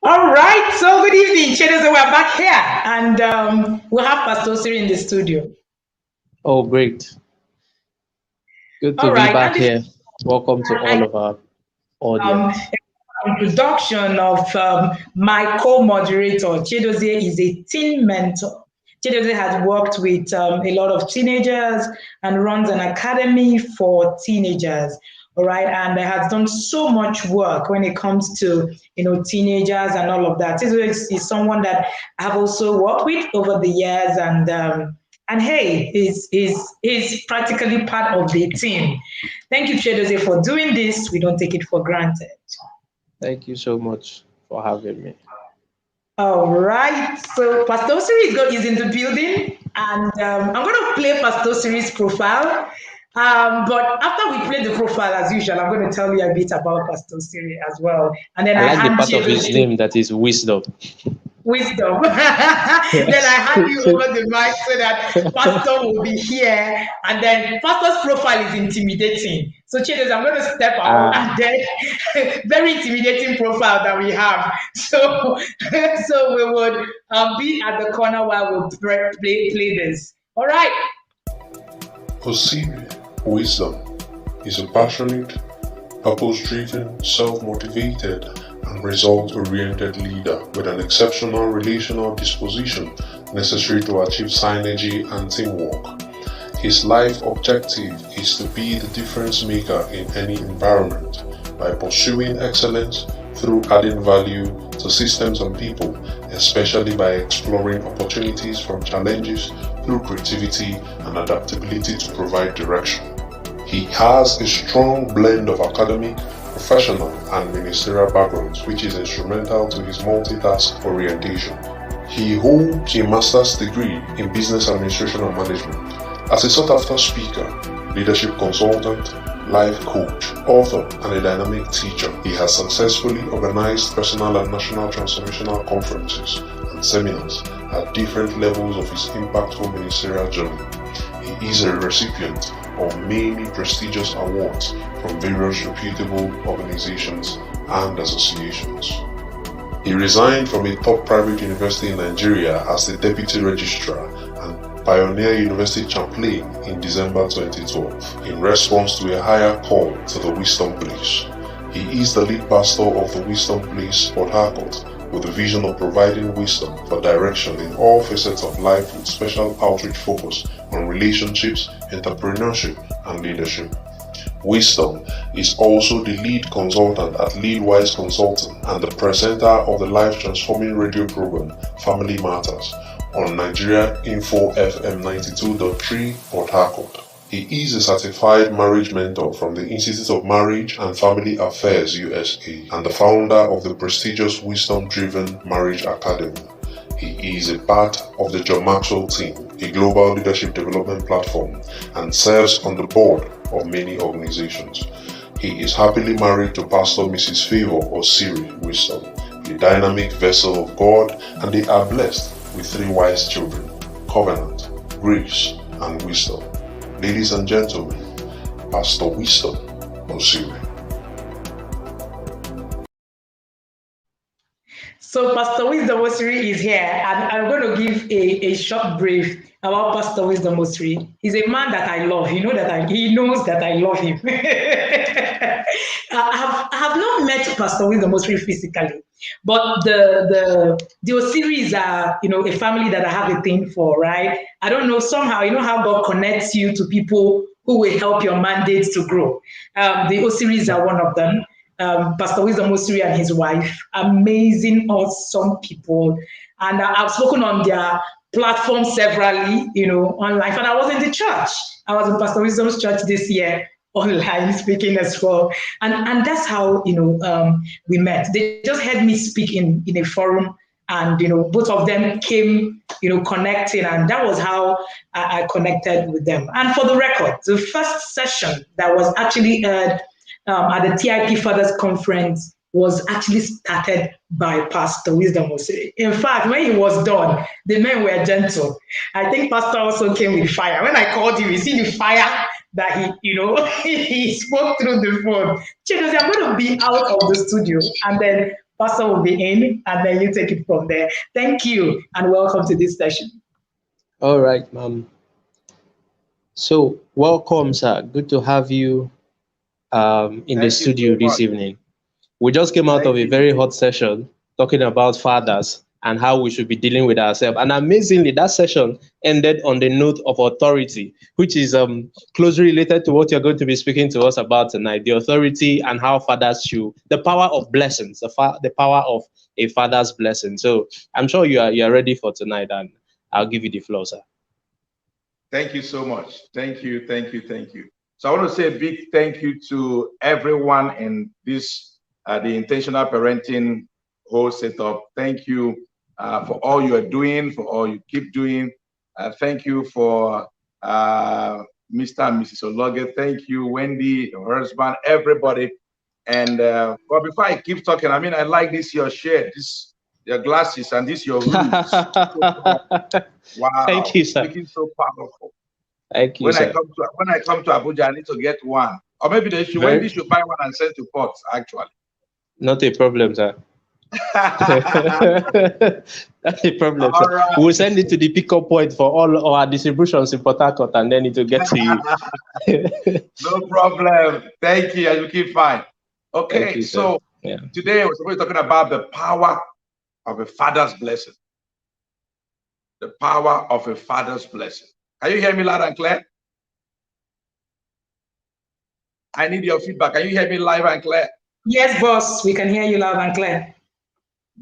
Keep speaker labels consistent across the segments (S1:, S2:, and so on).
S1: All right, so good evening, Chedos. We're back here, and we have Pastor Osiri in the studio.
S2: Oh, great. Good to
S1: All
S2: be
S1: right,
S2: back here. Welcome to all of our audience.
S1: Introduction of my co-moderator. Chedozie is a teen mentor. Chedozie has worked with a lot of teenagers and runs an academy for teenagers. All right, and has done so much work when it comes to teenagers and all of that. Chedozie is someone that I have also worked with over the years, and hey, he's practically part of the team. Thank you, Chedozie, for doing this. We don't take it for granted.
S2: Thank you so much for having me.
S1: All right. So Pastor Osiri is in the building, and I'm going to play Pastor Osiri's profile. But after we play the profile, as usual, I'm going to tell you a bit about Pastor Osiri as well. And then
S2: I like the part of his name that is wisdom.
S1: Wisdom. Then I hand you over the mic so that Pastor will be here. And then Pastor's profile is intimidating. So Chedos, I'm going to step out, and then very intimidating profile that we have. So we would be at the corner while we play this. All right.
S3: Osiri, wisdom, is a passionate, purpose-driven, self-motivated, and result-oriented leader with an exceptional relational disposition necessary to achieve synergy and teamwork. His life objective is to be the difference maker in any environment by pursuing excellence through adding value to systems and people, especially by exploring opportunities from challenges through creativity and adaptability to provide direction. He has a strong blend of academic, professional, and ministerial backgrounds, which is instrumental to his multitask orientation. He holds a master's degree in business administration and management. As a sought-after speaker, leadership consultant, life coach, author, and a dynamic teacher, he has successfully organized personal and national transformational conferences and seminars at different levels of his impactful ministerial journey. He is a recipient of many prestigious awards from various reputable organizations and associations. He resigned from a top private university in Nigeria as the Deputy Registrar and Pioneer University Champlain in December 2012 in response to a higher call to the Wisdom Place. He is the lead pastor of the Wisdom Place, Port Harcourt, with the vision of providing wisdom for direction in all facets of life with special outreach focus on relationships, entrepreneurship, and leadership. Wisdom is also the lead consultant at Leadwise Consulting and the presenter of the life-transforming radio program Family Matters on Nigeria Info FM 92.3 Port Harcourt. He is a certified marriage mentor from the Institute of Marriage and Family Affairs USA and the founder of the prestigious Wisdom-Driven Marriage Academy. He is a part of the John Maxwell team, a global leadership development platform, and serves on the board of many organizations. He is happily married to Pastor Mrs. Favor Osiri Wisdom, a dynamic vessel of God, and they are blessed with 3 wise children, Covenant, Grace, and Wisdom. Ladies and gentlemen, Pastor Wisdom Osiri.
S1: So Pastor Wisdom Osiri is here, and I'm going to give a short brief about Pastor Wisdom Osiri. He's a man that I love. He knows that I love him. I have not met Pastor Wisdom Osiri physically, but the Osiris are a family that I have a thing for, right? I don't know, somehow how God connects you to people who will help your mandate to grow. The Osiris are one of them. Pastor Wisdom Osiri and his wife, amazing, awesome people. And I've spoken on their platform severally, online. And I was in the church. I was in Pastor Wisdom's church this year, online speaking as well. And that's how, we met. They just heard me speak in a forum, and, both of them came, connecting. And that was how I connected with them. And for the record, the first session that was actually at the TIP Fathers Conference was actually started by Pastor Wisdom Osiri. In fact, when he was done, the men were gentle. I think Pastor also came with fire. When I called him, you see the fire that he spoke through the phone. Chidozie, I'm going to be out of the studio, and then Pastor will be in, and then you take it from there. Thank you, and welcome to this session.
S2: All right, ma'am. So welcome, sir. Good to have you in the studio this evening. We just came out of a very hot session talking about fathers and how we should be dealing with ourselves. And amazingly, that session ended on the note of authority, which is closely related to what you're going to be speaking to us about tonight, the authority and how fathers should, the power of blessings, the power of a father's blessing. So I'm sure you are ready for tonight, and I'll give you the floor, sir.
S4: Thank you so much. Thank you, thank you, thank you. So I want to say a big thank you to everyone in this the intentional parenting whole setup. Thank you for all you are doing, for all you keep doing. Thank you for Mr. and Mrs. Ologe. Thank you, Wendy, your husband, everybody. And but before I keep talking, I mean, I like this your shirt, this your glasses, and this your roots. Wow,
S2: thank you, sir.
S4: Looking so powerful.
S2: Thank you,
S4: when
S2: sir.
S4: I come to Abuja, I need to get one, or maybe Wendy should buy one and send to Port. Actually,
S2: not a problem, sir. That's a problem, sir. Right. We'll send it to the pickup point for all our distributions in Port Harcourt, and then it will get to you.
S4: No problem. Thank you. You'll keep fine. Okay, you, so today we're talking about the power of a father's blessing. The power of a father's blessing. Can you hear me loud and clear? I need your feedback. Can you hear me live and clear?
S1: Yes, boss. We can hear you loud and clear.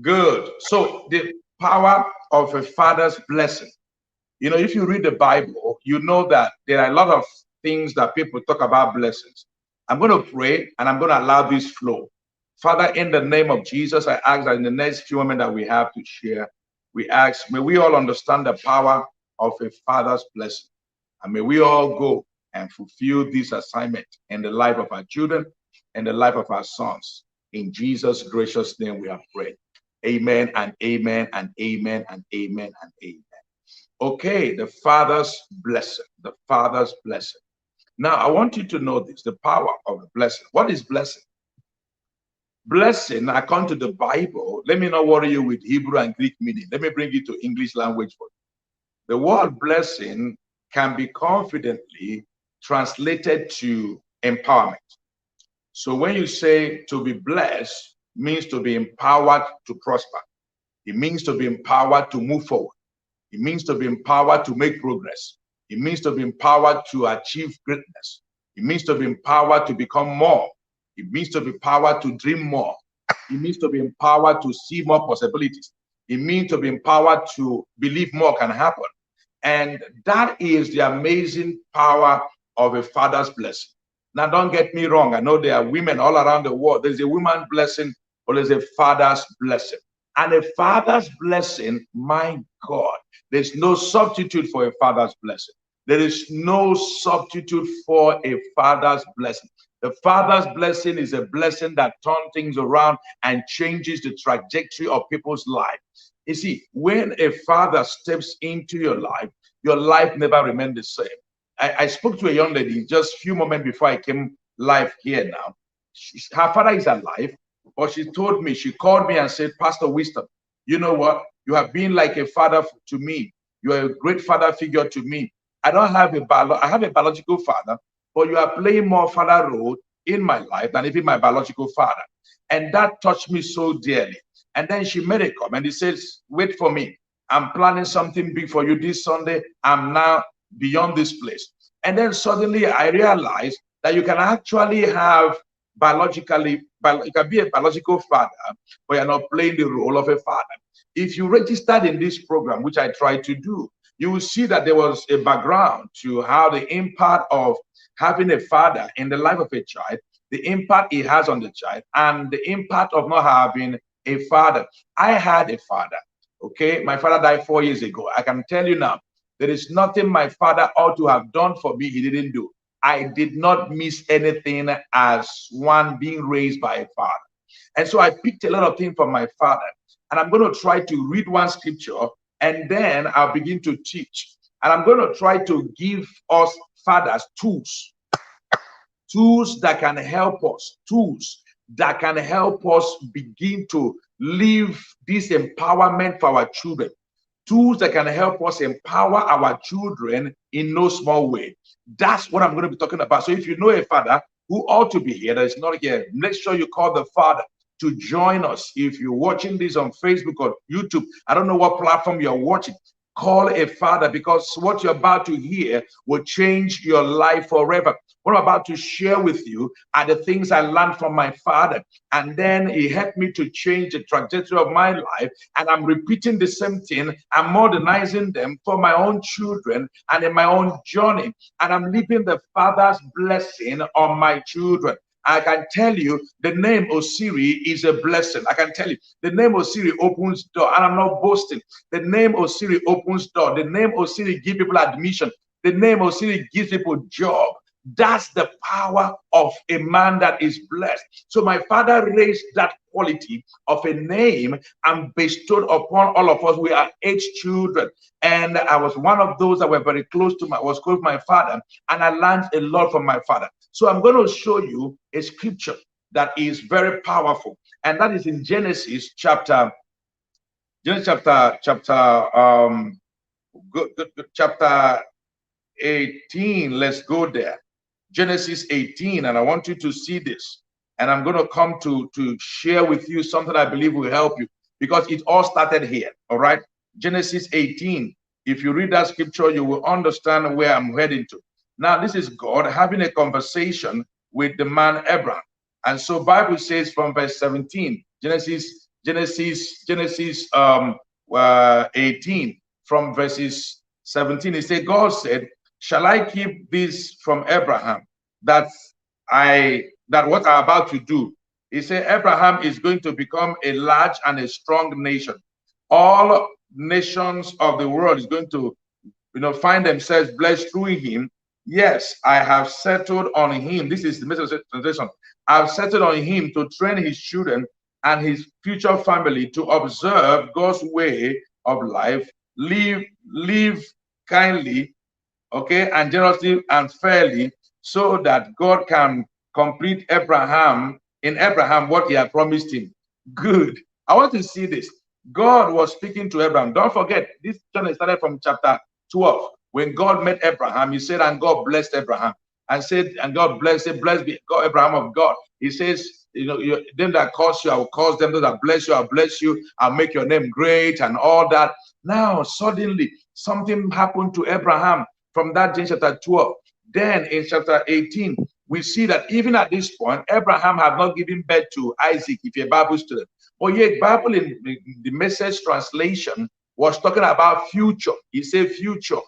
S4: Good. So the power of a father's blessing. You know, if you read the Bible, you know that there are a lot of things that people talk about blessings. I'm going to pray and I'm going to allow this flow. Father, in the name of Jesus, I ask that in the next few moments that we have to share, we ask, may we all understand the power of a father's blessing. And may we all go and fulfill this assignment in the life of our children and the life of our sons. In Jesus' gracious name we have prayed. Amen and amen and amen and amen and amen. Okay, the father's blessing, the father's blessing. Now, I want you to know this, the power of the blessing. What is blessing? Blessing, according to the Bible, let me not worry you with Hebrew and Greek meaning. Let me bring it to English language for you. The word blessing can be confidently translated to empowerment. So when you say to be blessed, means to be empowered to prosper. It means to be empowered to move forward. It means to be empowered to make progress. It means to be empowered to achieve greatness. It means to be empowered to become more. It means to be empowered to dream more. It means to be empowered to see more possibilities. It means to be empowered to believe more can happen. And that is the amazing power of a father's blessing. Now, don't get me wrong. I know there are women all around the world. There's a woman blessing, or there's a father's blessing. And a father's blessing, my God, there's no substitute for a father's blessing. There is no substitute for a father's blessing. The father's blessing is a blessing that turns things around and changes the trajectory of people's life. You see, when a father steps into your life never remains the same. I spoke to a young lady just a few moments before I came live here now. Her father is alive, but she told me, she called me and said, Pastor Wisdom, you know what? You have been like a father to me. You are a great father figure to me. I don't have I have a biological father, but you are playing more father role in my life than even my biological father. And that touched me so dearly. And then she made a comment. He says, wait for me. I'm planning something big for you this Sunday. I'm now beyond this place. And then suddenly I realized that you can actually have you can be a biological father, but you're not playing the role of a father. If you registered in this program, which I tried to do, you will see that there was a background to how the impact of having a father in the life of a child, the impact it has on the child, and the impact of not having a father. I had a father, okay? My father died 4 years ago. I can tell you now, there is nothing my father ought to have done for me he didn't do. I did not miss anything as one being raised by a father. And so I picked a lot of things from my father. And I'm going to try to read one scripture, and then I'll begin to teach. And I'm going to try to give us fathers tools that can help us, tools that can help us begin to live this empowerment for our children, tools that can help us empower our children in no small way. That's what I'm going to be talking about. So if you know a father who ought to be here that is not here, make sure you call the father to join us. If you're watching this on Facebook or YouTube, I don't know what platform you're watching, call a father, because what you're about to hear will change your life forever. What I'm about to share with you are the things I learned from my father, and then he helped me to change the trajectory of my life, and I'm repeating the same thing. I'm modernizing them for my own children and in my own journey, and I'm leaving the father's blessing on my children. I can tell you the name Osiri is a blessing. I can tell you the name Osiri opens door, and I'm not boasting. The name Osiri opens door. The name Osiri gives people admission. The name Osiri gives people job. That's the power of a man that is blessed. So my father raised that quality of a name and bestowed upon all of us. We are 8 children, and I was one of those that were very close to my father, and I learned a lot from my father. So I'm going to show you a scripture that is very powerful, and that is in Genesis chapter 18. Let's go there. Genesis 18, and I want you to see this, and I'm going to come to share with you something I believe will help you, because it all started here. All right, Genesis 18. If you read that scripture, you will understand where I'm heading to. Now, this is God having a conversation with the man Abraham, and so Bible says from verse 17, Genesis 18, from verses 17, it says, God said, shall I keep this from Abraham, that what I'm about to do? He said, Abraham is going to become a large and a strong nation. All nations of the world is going to, find themselves blessed through him. Yes, I have settled on him. This is the message translation. I've settled on him to train his children and his future family to observe God's way of life, live kindly, okay, and generously and fairly, so that God can complete in Abraham what he had promised him. Good. I want to see this. God was speaking to Abraham. Don't forget, this journey started from chapter 12. When God met Abraham, he said, and God blessed Abraham, and said, and God blessed, blessed be God, Abraham of God. He says, them that curse you, I will curse them. Those that bless you, I'll bless you. I'll make your name great and all that. Now, suddenly, something happened to Abraham from that in chapter 12. Then in chapter 18, we see that even at this point, Abraham had not given birth to Isaac, if you're a Bible student. But yet, Bible in the Message translation, was talking about future. He said future.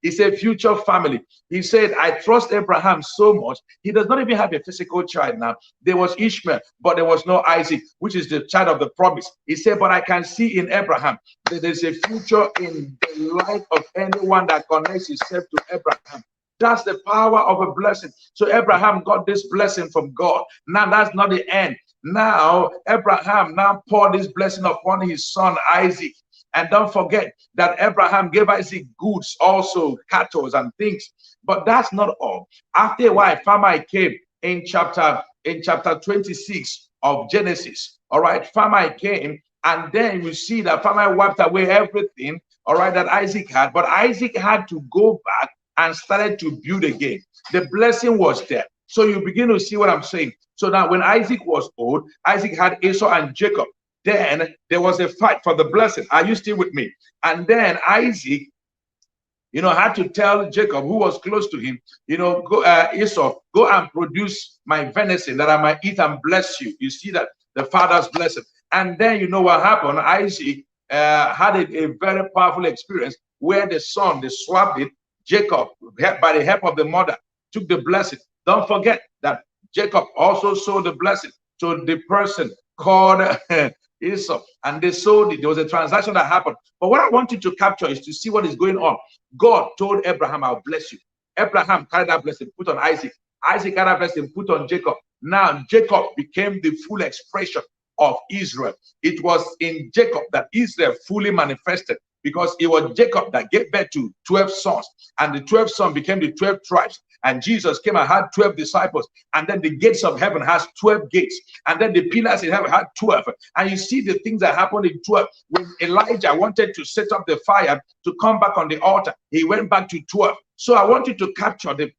S4: He said future family. He said, I trust Abraham so much. He does not even have a physical child now. There was Ishmael, but there was no Isaac, which is the child of the promise. He said, but I can see in Abraham that there's a future in the life of anyone that connects himself to Abraham. That's the power of a blessing. So Abraham got this blessing from God. Now that's not the end. Now Abraham now poured this blessing upon his son Isaac. And don't forget that Abraham gave Isaac goods, also cattle and things. But that's not all. After a while, famine came in chapter 26 of Genesis. All right, famine came, and then you see that famine wiped away everything, all right, that Isaac had. But Isaac had to go back and started to build again. The blessing was there. So you begin to see what I'm saying. So now when Isaac was old, Isaac had Esau and Jacob. Then there was a fight for the blessing. Are you still with me? And then Isaac, had to tell Jacob, who was close to him, go, Esau, go and produce my venison that I might eat and bless you. You see that the father's blessing. And then you know what happened? Isaac had a very powerful experience where the son, they swapped it. Jacob, by the help of the mother, took the blessing. Don't forget that Jacob also sold the blessing to the person called Esau, and they sold it. There was a transaction that happened. But what I want you to capture is to see what is going on. God told Abraham, I'll bless you. Abraham carried that blessing, put on Isaac. Isaac carried that blessing, put on Jacob. Now Jacob became the full expression of Israel. It was in Jacob that Israel fully manifested, because it was Jacob that gave birth to 12 sons, and the 12 sons became the 12 tribes. And Jesus came and had 12 disciples, and then the gates of heaven has 12 gates, and then the pillars in heaven had 12. And you see the things that happened in 12. When Elijah wanted to set up the fire to come back on the altar, he went back to 12. So I want you to capture the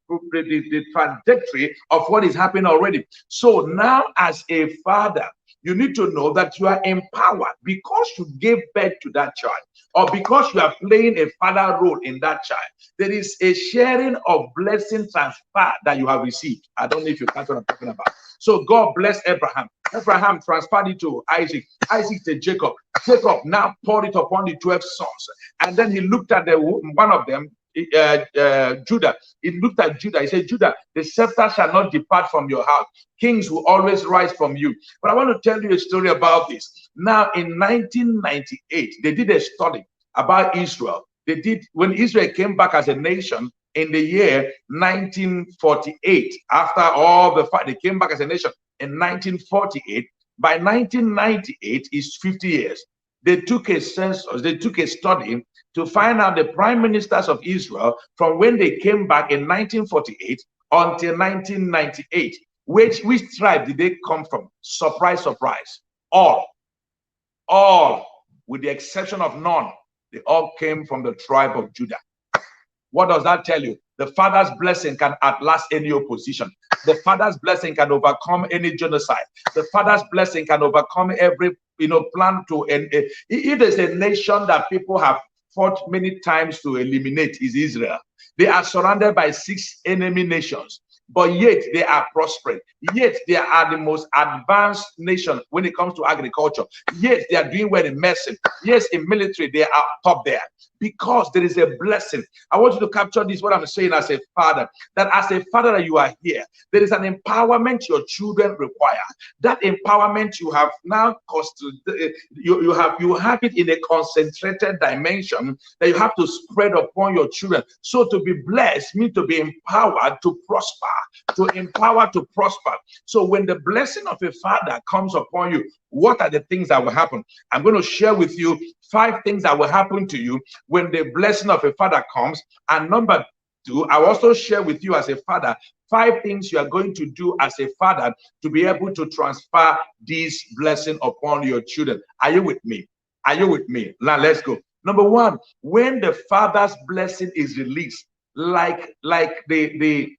S4: trajectory of what is happening already. So now, as a father, you need to know that you are empowered because you gave birth to that child, or because you are playing a father role in that child. There is a sharing of blessing transfer that you have received. I don't know if you catch what I'm talking about. So God blessed Abraham. Abraham transferred it to Isaac. Isaac to Jacob. Jacob now poured it upon the 12 sons. And then he looked at one of them, Judah. He looked at Judah. He said, Judah, the scepter shall not depart from your house. Kings will always rise from you. But I want to tell you a story about this. Now, in 1998, they did a study about Israel. They did, when Israel came back as a nation in the year 1948, after all the fight, they came back as a nation in 1948. By 1998 is 50 years. They took a census, they took a study to find out the prime ministers of Israel from when they came back in 1948 until 1998. Which tribe did they come from? Surprise, surprise. All, with the exception of none, they all came from the tribe of Judah. What does that tell you? The father's blessing can outlast any opposition. The father's blessing can overcome any genocide. The father's blessing can overcome every plan to end. If there's a nation that people have fought many times to eliminate, is Israel. They are surrounded by 6 enemy nations, but yet they are prospering. Yet they are the most advanced nation when it comes to agriculture. Yet they are doing well in medicine. Yes, in military, they are top there. Because there is a blessing. I want you to capture this, what I'm saying as a father, that as a father that you are here, there is an empowerment your children require. That empowerment you have now, you have it in a concentrated dimension that you have to spread upon your children. So to be blessed means to be empowered to prosper, to empower to prosper. So when the blessing of a father comes upon you, what are the things that will happen? I'm going to share with you 5 things that will happen to you when the blessing of a father comes. And number 2, I will also share with you as a father 5 things you are going to do as a father to be able to transfer this blessing upon your children. Are you with me? Are you with me? Now let's go. Number 1, when the father's blessing is released, like the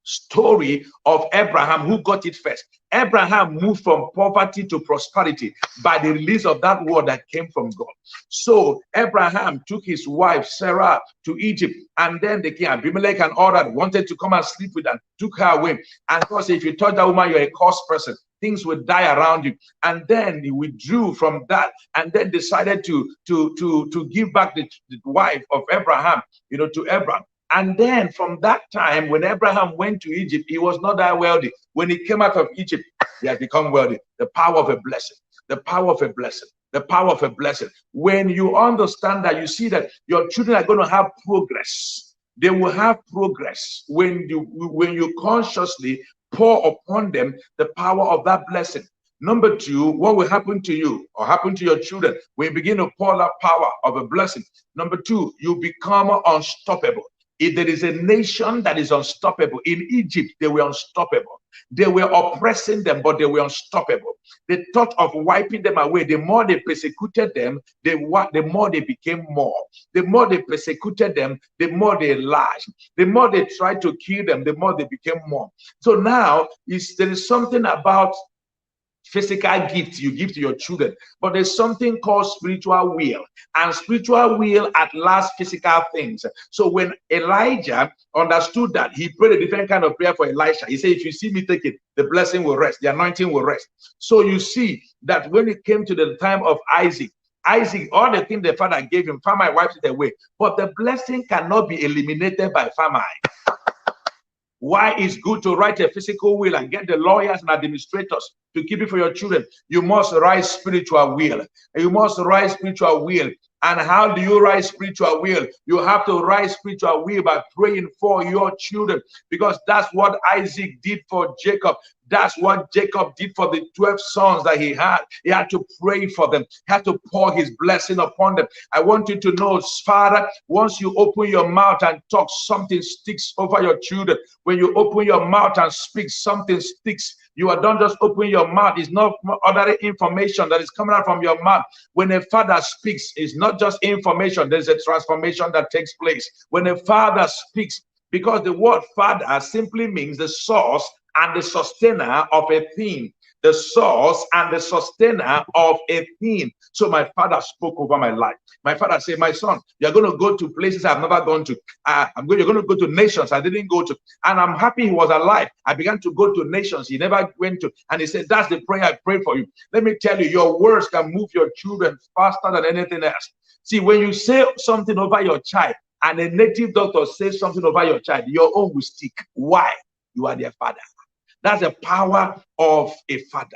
S4: story of Abraham, who got it first. Abraham moved from poverty to prosperity by the release of that word that came from God. So Abraham took his wife Sarah to Egypt, and then the king Abimelech and all that wanted to come and sleep with her, took her away. And God said, if you touch that woman, you're a cursed person. things would die around you. And then he withdrew from that and then decided to give back the wife of Abraham, to Abraham. And then from that time, when Abraham went to Egypt, he was not that wealthy. When he came out of Egypt, he has become wealthy. The power of a blessing, the power of a blessing, the power of a blessing. When you understand that, you see that your children are going to have progress. They will have progress when you consciously pour upon them the power of that blessing. Number two, what will happen to you or happen to your children when you begin to pour that power of a blessing? Number two, you become unstoppable. If there is a nation that is unstoppable, in Egypt, they were unstoppable. They were oppressing them, but they were unstoppable. The thought of wiping them away, the more they persecuted them, the more they became more. The more they persecuted them, the more they lied. The more they tried to kill them, the more they became more. So now, there is something about physical gifts you give to your children, but there's something called spiritual will, and spiritual will atlasts physical things. So when Elijah understood that, he prayed a different kind of prayer for Elisha. He said, if you see me take it, the blessing will rest, the anointing will rest. So you see that when it came to the time of Isaac, all the things the father gave him, famine wipes it away, but the blessing cannot be eliminated by famine. Why it's good to write a physical will and get the lawyers and administrators to keep it for your children? You must write spiritual will. You must write spiritual will. And how do you write spiritual will? You have to write spiritual will by praying for your children, because that's what Isaac did for Jacob. That's what Jacob did for the 12 sons that he had. He had to pray for them. He had to pour his blessing upon them. I want you to know, Father, once you open your mouth and talk, something sticks over your children. When you open your mouth and speak, something sticks. You are don't just open your mouth. It's not other information that is coming out from your mouth. When a father speaks, it's not just information. There's a transformation that takes place. When a father speaks, because the word father simply means the source and the sustainer of a thing. The source and the sustainer of a thing. So my father spoke over my life. My father said, my son, you're going to go to places I've never gone to. You're going to go to nations I didn't go to. And I'm happy he was alive. I began to go to nations he never went to. And he said, that's the prayer I prayed for you. Let me tell you, your words can move your children faster than anything else. See, when you say something over your child and a native doctor says something over your child, your own will stick. Why? You are their father. That's the power of a father.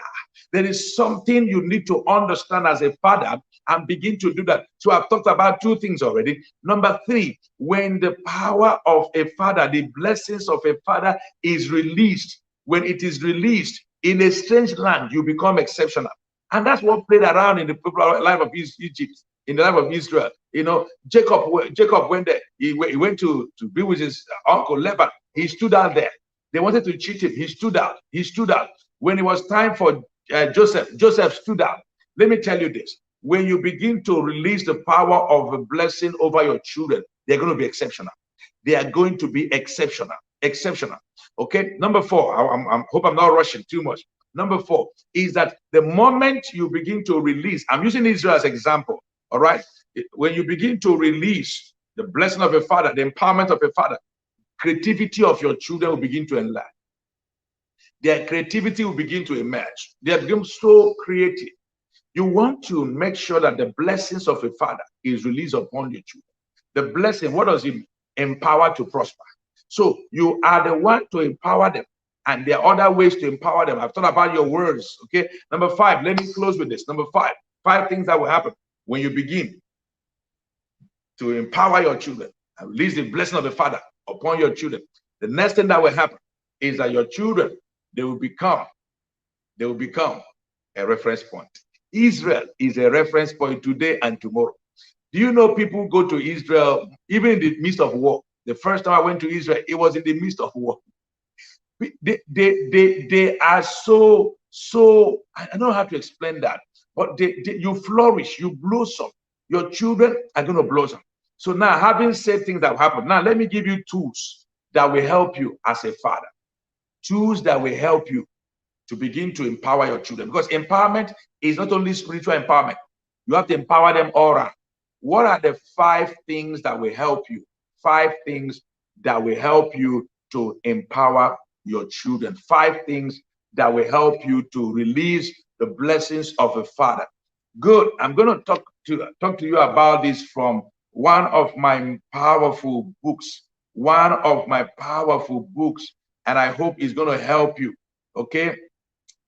S4: There is something you need to understand as a father and begin to do that. So I've talked about two things already. Number three, when the power of a father, the blessings of a father is released, when it is released in a strange land, you become exceptional. And that's what played around in the life of Egypt, in the life of Israel. You know, Jacob went there. He went to be with his uncle Laban. He stood out there. They wanted to cheat him. He stood out. He stood out. When it was time for Joseph stood out. Let me tell you this. When you begin to release the power of a blessing over your children, they're going to be exceptional. They are going to be exceptional. Exceptional. Okay. Number four, I hope I'm not rushing too much. Number four is that the moment you begin to release, I'm using Israel as an example. All right. When you begin to release the blessing of a father, the empowerment of a father, creativity of your children will begin to enlarge. Their creativity will begin to emerge. They become so creative. You want to make sure that the blessings of a father is released upon your children. The blessing, what does it mean? Empower to prosper. So you are the one to empower them. And there are other ways to empower them. I've thought about your words. Okay. Number five, let me close with this. Number five things that will happen when you begin to empower your children and release the blessing of the father upon your children. The next thing that will happen is that your children, they will become a reference point. Israel is a reference point today and tomorrow. Do you know people go to Israel even in the midst of war? The first time I went to Israel, it was in the midst of war. They are so I don't know how to explain that, but you flourish, you blossom. Your children are going to blossom. So now, having said things that have happened, now let me give you tools that will help you as a father. Tools that will help you to begin to empower your children. Because empowerment is not only spiritual empowerment. You have to empower them all around. What are the 5 things that will help you? 5 things that will help you to empower your children. 5 things that will help you to release the blessings of a father. Good. I'm going to talk to you about this from one of my powerful books. One of my powerful books, and I hope it's going to help you. Okay,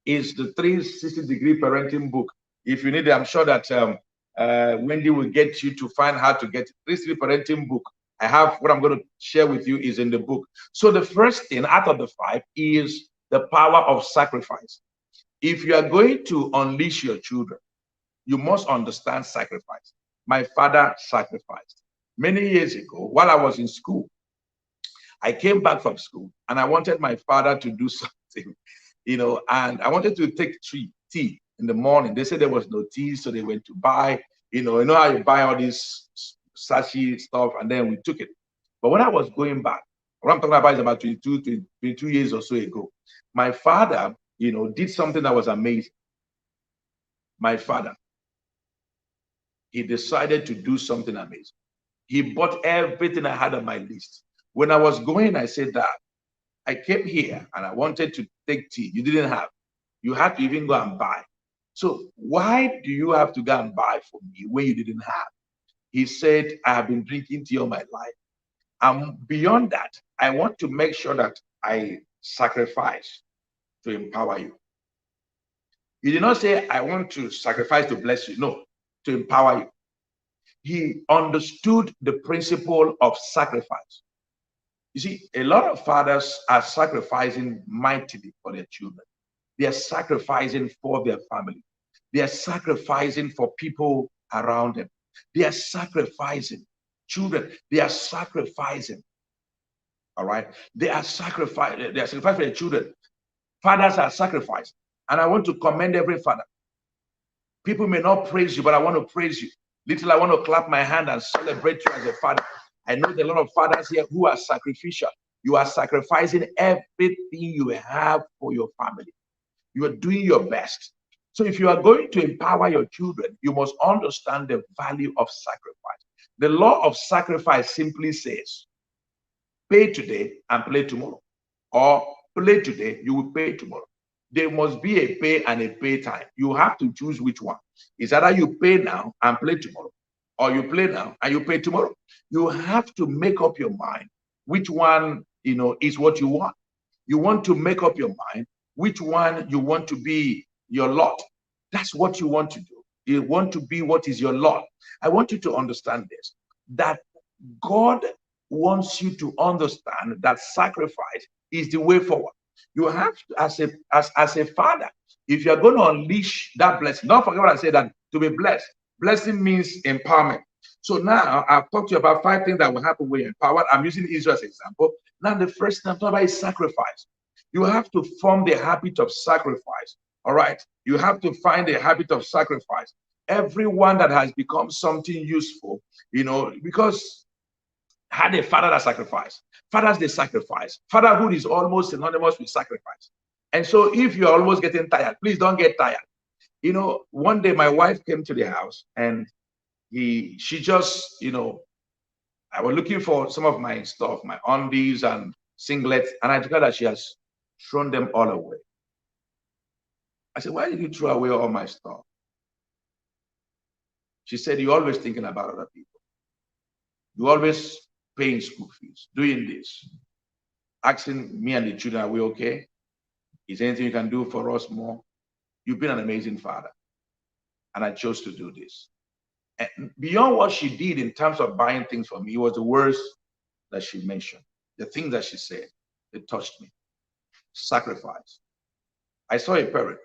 S4: is the 360-degree parenting book. If you need it, I'm sure that Wendy will get you to find how to get 360 parenting book. I have what I'm going to share with you is in the book. So the first thing out of the 5 is the power of sacrifice. If you are going to unleash your children, you must understand sacrifice. My father sacrificed. Many years ago, while I was in school, I came back from school and I wanted my father to do something, and I wanted to take tea in the morning. They said there was no tea, so they went to buy, you know how you buy all this sachet stuff, and then we took it. But when I was going back, what I'm talking about is about 22 years or so ago, my father, did something that was amazing. My father, he decided to do something amazing. He bought everything I had on my list. When I was going, I said that I came here and I wanted to take tea. You didn't have. You had to even go and buy. So why do you have to go and buy for me when you didn't have? He said, I have been drinking tea all my life. And beyond that, I want to make sure that I sacrifice to empower you. He did not say, I want to sacrifice to bless you. No, to empower you. He understood the principle of sacrifice. You see, a lot of fathers are sacrificing mightily for their children. They are sacrificing for their family. They are sacrificing for people around them. They are sacrificing. Children, they are sacrificing. All right? They are sacrificing. They are sacrificing for their children. Fathers are sacrificing. And I want to commend every father. People may not praise you, but I want to praise you. Little, I want to clap my hand and celebrate you as a father. I know there are a lot of fathers here who are sacrificial. You are sacrificing everything you have for your family. You are doing your best. So if you are going to empower your children, you must understand the value of sacrifice. The law of sacrifice simply says, pay today and play tomorrow. Or play today, you will pay tomorrow. There must be a pay and a pay time. You have to choose which one. It's either you pay now and play tomorrow, or you play now and you pay tomorrow. You have to make up your mind which one, is what you want. You want to make up your mind which one you want to be your lot. That's what you want to do. You want to be what is your lot. I want you to understand this, that God wants you to understand that sacrifice is the way forward. You have to, as a father, if you're going to unleash that blessing, don't forget what I said, that to be blessed. Blessing means empowerment. So now I've talked to you about 5 things that will happen when you're empowered. I'm using Israel as an example. Now the first thing I'm talking about is sacrifice. You have to form the habit of sacrifice. All right. You have to find a habit of sacrifice. Everyone that has become something useful, because had a father that sacrificed. Fathers, they sacrifice. Fatherhood is almost synonymous with sacrifice. And so if you're almost getting tired, please don't get tired. One day my wife came to the house and she just, I was looking for some of my stuff, my undies and singlets, and I discovered that she has thrown them all away. I said, why did you throw away all my stuff? She said, you're always thinking about other people. You're always paying school fees, doing this, asking me and the children, are we okay? Is there anything you can do for us more? You've been an amazing father. And I chose to do this. And beyond what she did in terms of buying things for me, it was the words that she mentioned, the things that she said, they touched me. Sacrifice. I saw a parent,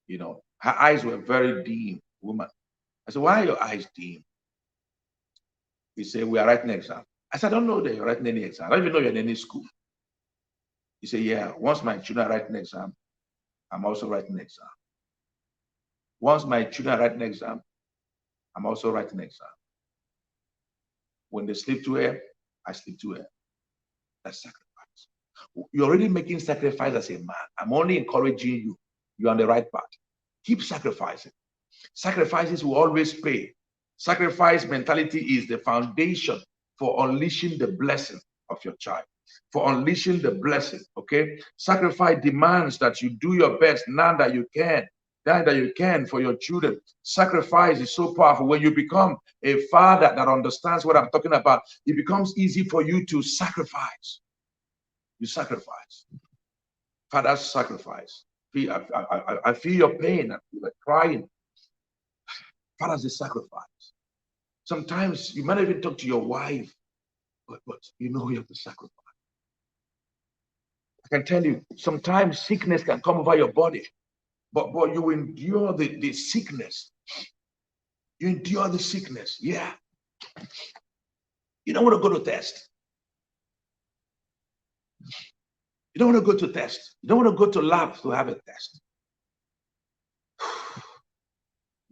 S4: her eyes were very dim, woman. I said, why are your eyes dim? He said, we are writing an exam. I said, I don't know that you're writing any exam. I don't even know you're in any school. He said, yeah, once my children write an exam, I'm also writing an exam. Once my children write an exam, I'm also writing an exam. When they sleep too early, I sleep too early. That's sacrifice. You're already making sacrifice as a man. I'm only encouraging you. You're on the right path. Keep sacrificing. Sacrifices will always pay. Sacrifice mentality is the foundation for unleashing the blessing of your child. for unleashing the blessing. Okay, sacrifice demands that you do your best now that you can. That you can for your children. Sacrifice is so powerful. When you become a father that understands what I'm talking about, it becomes easy for you to sacrifice. You sacrifice. Fathers sacrifice. I feel your pain. I feel like crying. Fathers, they sacrifice. Sometimes you might even talk to your wife, but you know you have to sacrifice. I can tell you, sometimes sickness can come over your body. But you endure the sickness. You endure the sickness. Yeah. You don't want to go to test. You don't want to go to test. You don't want to go to lab to have a test.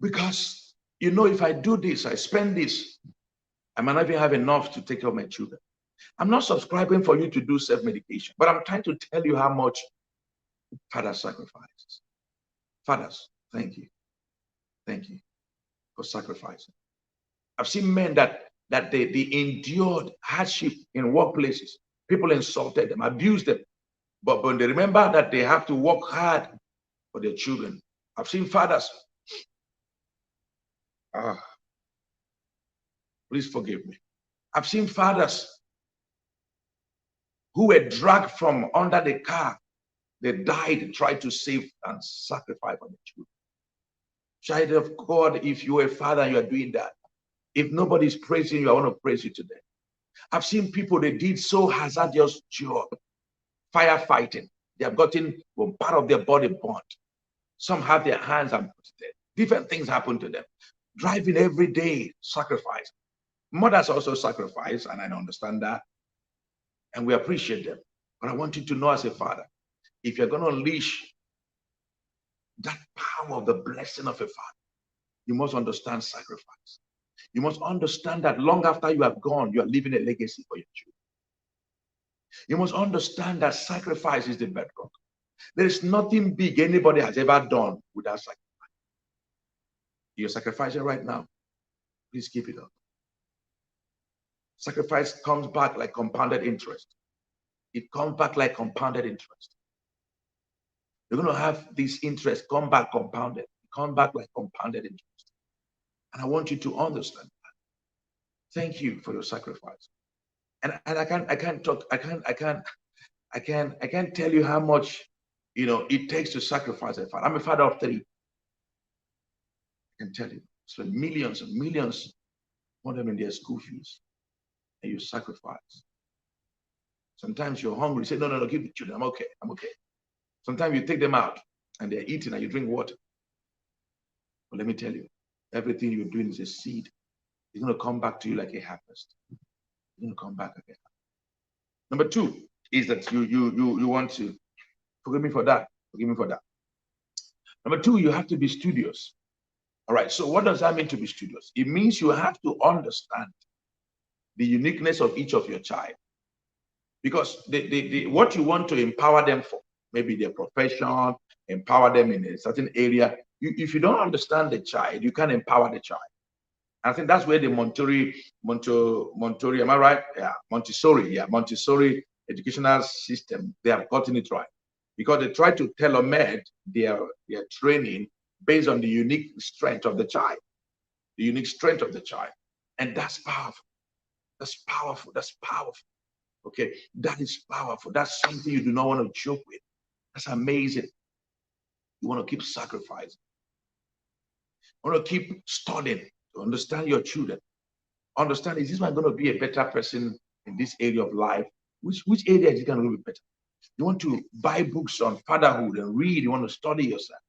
S4: Because you know, if I do this, I spend this, I might not even have enough to take care of my children. I'm not subscribing for you to do self-medication, but I'm trying to tell you how much fathers sacrifices. Fathers, thank you. Thank you for sacrificing. I've seen men that they endured hardship in workplaces. People insulted them, abused them. But when they remember that they have to work hard for their children. I've seen fathers. Please forgive me. I've seen fathers who were dragged from under the car. They died, tried to save and sacrifice for the children. Child of God, if you're a father and you're doing that, if nobody's praising you, I want to praise you today. I've seen people, they did so hazardous job, firefighting. They have gotten part of their body burnt. Some have their hands amputated. Different things happen to them. Driving every day, sacrifice. Mothers also sacrifice, and I understand that. And we appreciate them. But I want you to know as a father, if you're going to unleash that power of the blessing of a father, you must understand sacrifice. You must understand that long after you have gone, you are leaving a legacy for your children. You must understand that sacrifice is the bedrock. There is nothing big anybody has ever done without sacrifice. You're sacrificing right now. Please keep it up. Sacrifice comes back like compounded interest. It comes back like compounded interest. You're going to have this interest come back compounded. Come back like compounded interest. And I want you to understand that. Thank you for your sacrifice. And I can't tell you how much, you know, it takes to sacrifice a father. I'm a father of 3. I can tell you, spend millions and millions on them in their school fees, and you sacrifice. Sometimes you're hungry, you say, no, give the children, I'm okay. Sometimes you take them out and they're eating and you drink water. But let me tell you, everything you're doing is a seed. It's going to come back to you like a harvest. It's going to come back again. Number 2 is that you want to, forgive me for that. Number 2, you have to be studious. All right, so what does that mean to be studious? It means you have to understand the uniqueness of each of your child. Because what you want to empower them for, maybe their profession, empower them in a certain area. If you don't understand the child, you can't empower the child. I think that's where the Montessori, am I right? Yeah, Montessori educational system, they have gotten it right. Because they try to tailor-made their training based on the unique strength of the child. And that's powerful. That's powerful. Okay, that is powerful. That's something you do not want to joke with. That's amazing. You want to keep sacrificing. You want to keep studying to understand your children. Understand, is this one going to be a better person in this area of life? Which area is it going to be better? You want to buy books on fatherhood and read. You want to study yourself.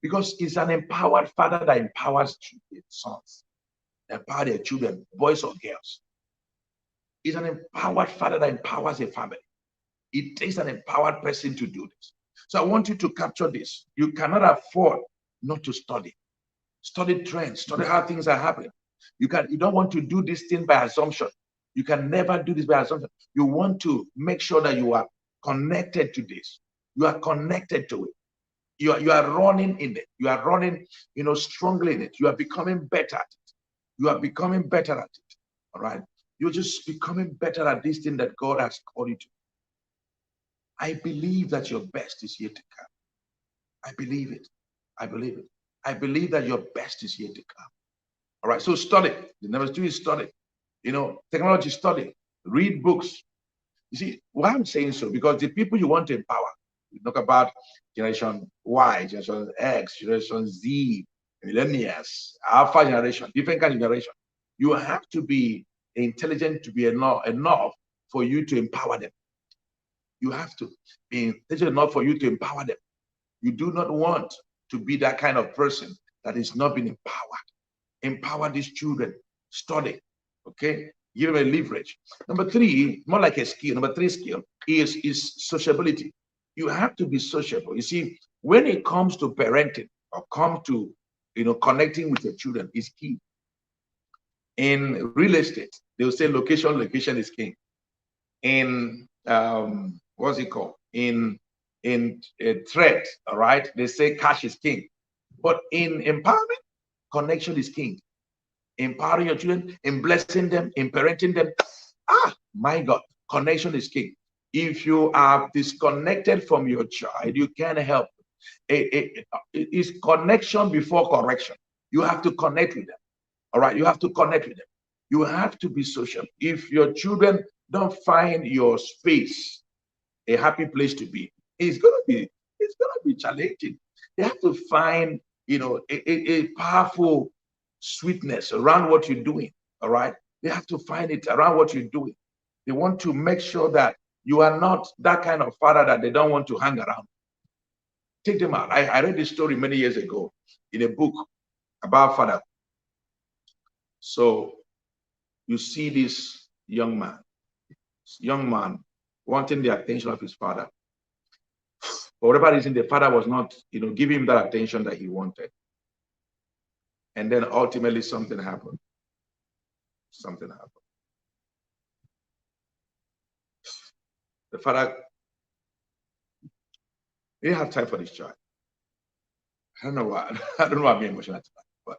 S4: Because it's an empowered father that empowers his sons. Empower their children, boys or girls. It's an empowered father that empowers a family. It takes an empowered person to do this. So I want you to capture this. You cannot afford not to study. Study trends, study how things are happening. You don't want to do this thing by assumption. You can never do this by assumption. You want to make sure that you are connected to this. You are connected to it. You are running in it. You are running, strongly in it. You are becoming better at it. You are becoming better at it. All right. You're just becoming better at this thing that God has called you to. I believe that your best is yet to come. I believe it. I believe it. I believe that your best is yet to come. All right, so study. The number 2 is study. You know, technology, study. Read books. You see, why I'm saying so, because the people you want to empower, you talk about Generation Y, Generation X, Generation Z, millennials, Alpha generation, different kind of generation. You have to be intelligent to be enough for you to empower them. You have to be intelligent enough for you to empower them. You do not want to be that kind of person that is not being empowered. Empower these children. Study. Okay? Give them a leverage. Number 3, more like a skill. Number 3 skill is sociability. You have to be sociable. You see, when it comes to parenting or come to connecting with your children is key. In real estate, they'll say location is king. In what's it called? In a threat, all right, they say cash is king. But in empowerment, connection is king. Empowering your children, in blessing them, in parenting them. My God, connection is king. If you are disconnected from your child, you can't help. It's connection before correction. You have to connect with them. All right, you have to connect with them. You have to be social. If your children don't find your space a happy place to be, it's gonna be challenging. They have to find a powerful sweetness around what you're doing. All right, they have to find it around what you're doing. They want to make sure that you are not that kind of father that they don't want to hang around. Take them out. I read this story many years ago in a book about father. So you see this young man wanting the attention of his father. For whatever reason, the father was not, giving him that attention that he wanted. And then ultimately something happened. The father didn't have time for this child. I don't know why. I don't know why I'm emotional tonight,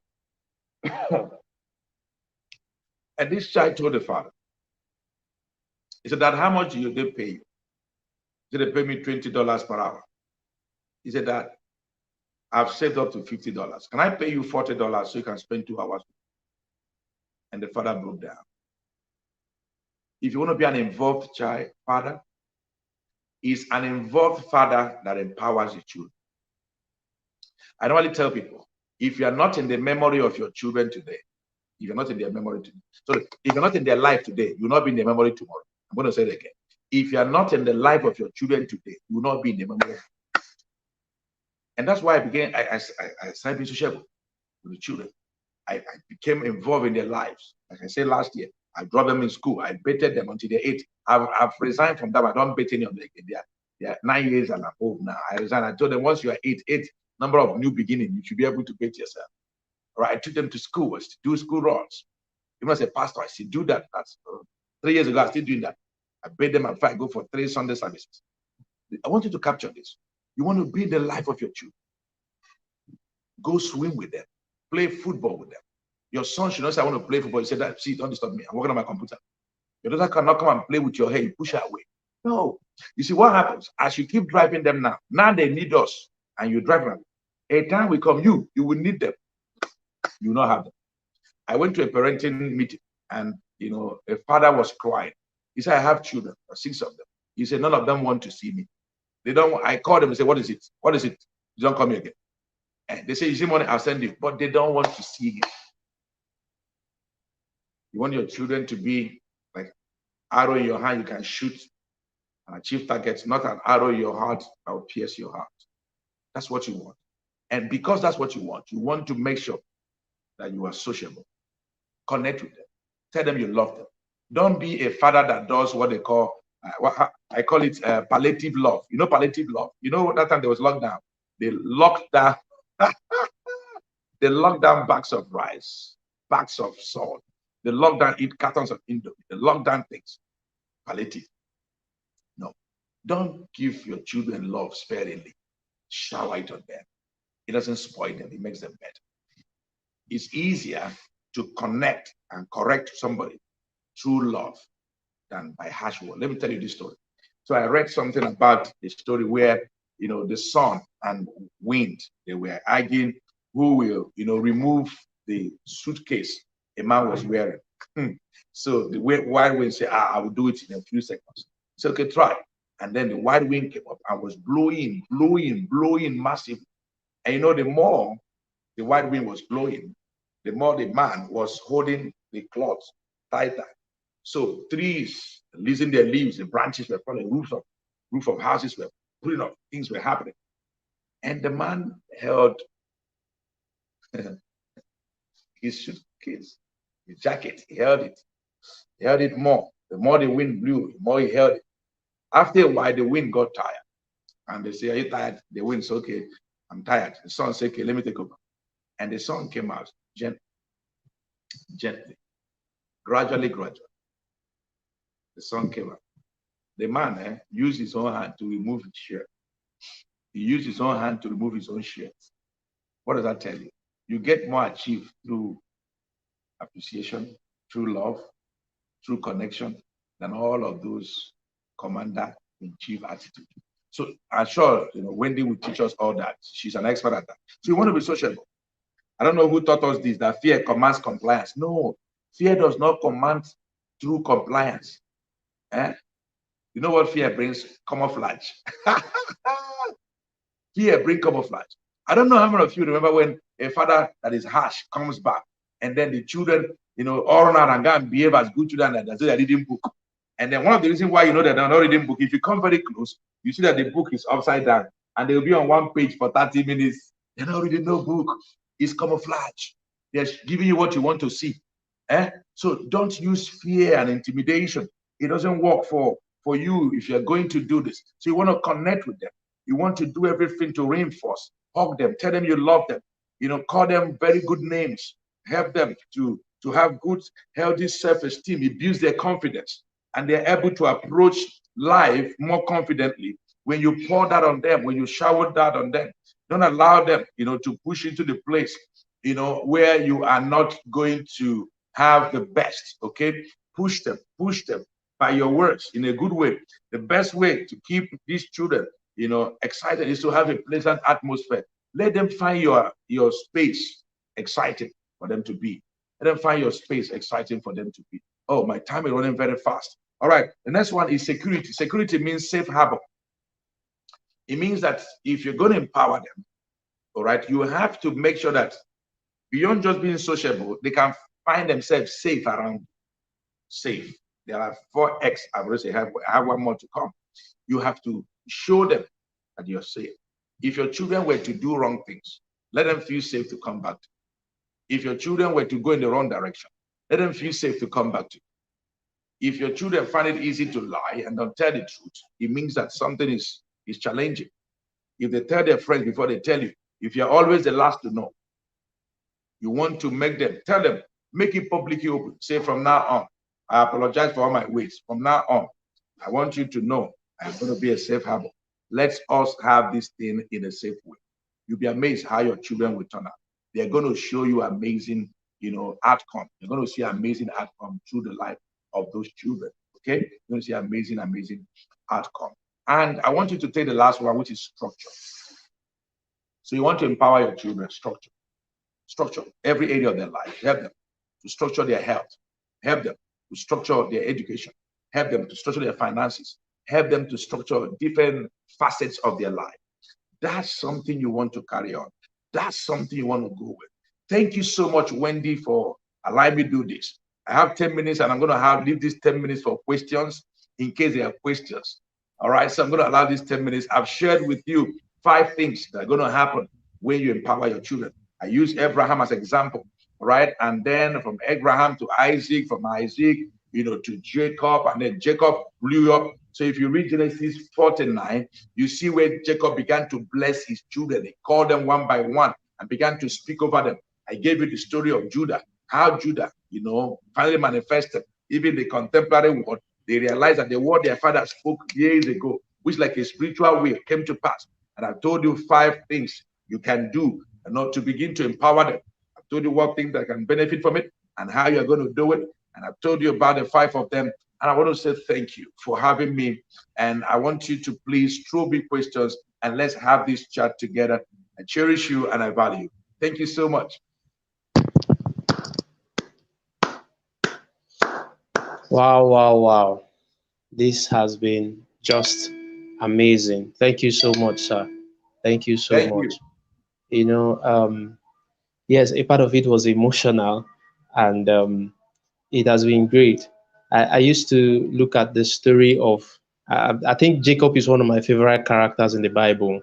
S4: but and this child told the father, he said, "Dad, how much do they pay you?" He said, "They pay me $20 per hour." He said, "Dad, I've saved up to $50. Can I pay you $40 so you can spend 2 hours?" And the father broke down. If you want to be an involved father, is an involved father that empowers your children. I normally tell people, if you are not in the memory of your children today, if you're not in their memory today, so if you're not in their life today, you'll not be in their memory tomorrow. I'm going to say it again. If you are not in the life of your children today, you will not be in the memory. And that's why I started being sociable with the children. I became involved in their lives. Like I said last year, I dropped them in school. I baited them until they're 8. I've resigned from that. I don't bait any of them again. They are 9 years and above now. I resigned. I told them once you are 8 number of new beginning, you should be able to bait yourself. All right. I took them to school. I still do school runs. Even as a pastor, I still do that. That's 3 years ago, I still doing that. I bait them and I go for 3 Sunday services. I want you to capture this. You want to be the life of your children. Go swim with them. Play football with them. Your son should not say, "I want to play football." You say, "That, see, don't disturb me. I'm working on my computer." Your daughter cannot come and play with your hair. You push her away. No. You see what happens? As you keep driving them now they need us, and you drive them. A time will come, you will need them. You will not have them. I went to a parenting meeting, and a father was crying. He said, "I have children, 6 of them." He said, "None of them want to see me. They don't." I called them and said, "What is it? What is it? You don't come here again." And they say, "You see money, I'll send you." But they don't want to see him. You want your children to be like arrow in your hand, you can shoot and achieve targets, not an arrow in your heart that will pierce your heart. That's what you want. And because that's what you want to make sure that you are sociable. Connect with them. Tell them you love them. Don't be a father that does what they call, I call it palliative love. You know palliative love? You know that time there was lockdown. They locked down, they locked down bags of rice, bags of salt. They locked down, eat cartons of Indomie. They locked down things. Palliative. No. Don't give your children love sparingly. Shower it on them. It doesn't spoil them. It makes them better. It's easier to connect and correct somebody through love than by harsh word. Let me tell you this story. So I read something about a story where, the sun and wind, they were arguing who will, remove the suitcase a man was wearing. So the wide wind said, I will do it in a few seconds. So okay, try. And then the wide wind came up and was blowing, blowing, blowing massively. And the more the wide wind was blowing, the more the man was holding the cloth tighter. So trees losing their leaves, the branches were falling, roof of houses were pulling up, things were happening. And the man held his suitcase, his jacket, he held it more. The more the wind blew, the more he held it. After a while, the wind got tired. And they say, are you tired? The wind said, okay, I'm tired. The sun said, okay, let me take over. And the sun came out gently, gradually. The sun came out. The man used his own hand to remove his shirt. He used his own hand to remove his own shirt. What does that tell you? You get more achieved through appreciation, through love, through connection than all of those commander-in-chief attitude. So I'm sure Wendy will teach us all that. She's an expert at that. So you want to be sociable. I don't know who taught us this, that fear commands compliance. No, fear does not command through compliance. You know what fear brings? Camouflage. Fear brings camouflage. I don't know how many of you remember when a father that is harsh comes back and then the children, all run out and go and behave as good children that they're reading book. And then one of the reasons why that they're not reading book, if you come very close, you see that the book is upside down and they'll be on one page for 30 minutes. They're not reading no book. It's camouflage. They're giving you what you want to see. So don't use fear and intimidation. It doesn't work for you if you're going to do this. So you want to connect with them. You want to do everything to reinforce, hug them, tell them you love them, call them very good names, help them to have good, healthy self-esteem. It builds their confidence and they're able to approach life more confidently when you pour that on them, when you shower that on them. Don't allow them, to push into the place, where you are not going to have the best, okay? Push them by your words in a good way. The best way to keep these children, excited is to have a pleasant atmosphere. Let them find your space exciting for them to be. Let them find your space exciting for them to be. Oh, my time is running very fast. All right, the next one is security. Security means safe harbor. It means that if you're going to empower them, all right, you have to make sure that beyond just being sociable, they can find themselves safe around you. Safe. There are 4X. I've already said I have one more to come. You have to show them that you're safe. If your children were to do wrong things, let them feel safe to come back to you. If your children were to go in the wrong direction, let them feel safe to come back to you. If your children find it easy to lie and don't tell the truth, it means that something is challenging. If they tell their friends before they tell you, if you're always the last to know, you want to make them, tell them, make it publicly open. Say from now on, I apologize for all my ways. From now on, I want you to know I'm going to be a safe harbor. Let's us have this thing in a safe way. You'll be amazed how your children will turn out. They're going to show you amazing, outcome. You're going to see amazing outcome through the life of those children. Okay? You're going to see amazing outcome. And I want you to take the last one, which is structure. So you want to empower your children, structure. Structure every area of their life. Help them to structure their health. Help them to structure their education. Help them to structure their finances. Help them to structure different facets of their life. That's something you want to carry on. That's something you want to go with. Thank you so much, Wendy, for allowing me to do this. I have 10 minutes and I'm going to leave these 10 minutes for questions in case there are questions. All right, so I'm going to allow these 10 minutes. I've shared with you 5 things that are going to happen when you empower your children. I use Abraham as an example, right? And then from Abraham to Isaac, from Isaac, to Jacob, and then Jacob blew up. So if you read Genesis 49, you see where Jacob began to bless his children. He called them one by one and began to speak over them. I gave you the story of Judah, how Judah, finally manifested. Even the contemporary world, they realized that the word their father spoke years ago, which like a spiritual way came to pass. And I've told you 5 things you can do to begin to empower them. I've told you what things that can benefit from it and how you're going to do it. And I've told you about the 5 of them And I want to say thank you for having me. And I want you to please throw big questions and let's have this chat together. I cherish you and I value you. Thank you so much.
S2: Wow, wow, wow. This has been just amazing. Thank you so much, sir. Thank you so
S4: Thank
S2: much.
S4: you.
S2: You know, yes, a part of it was emotional, and it has been great. I used to look at the story of, I think Jacob is one of my favorite characters in the Bible,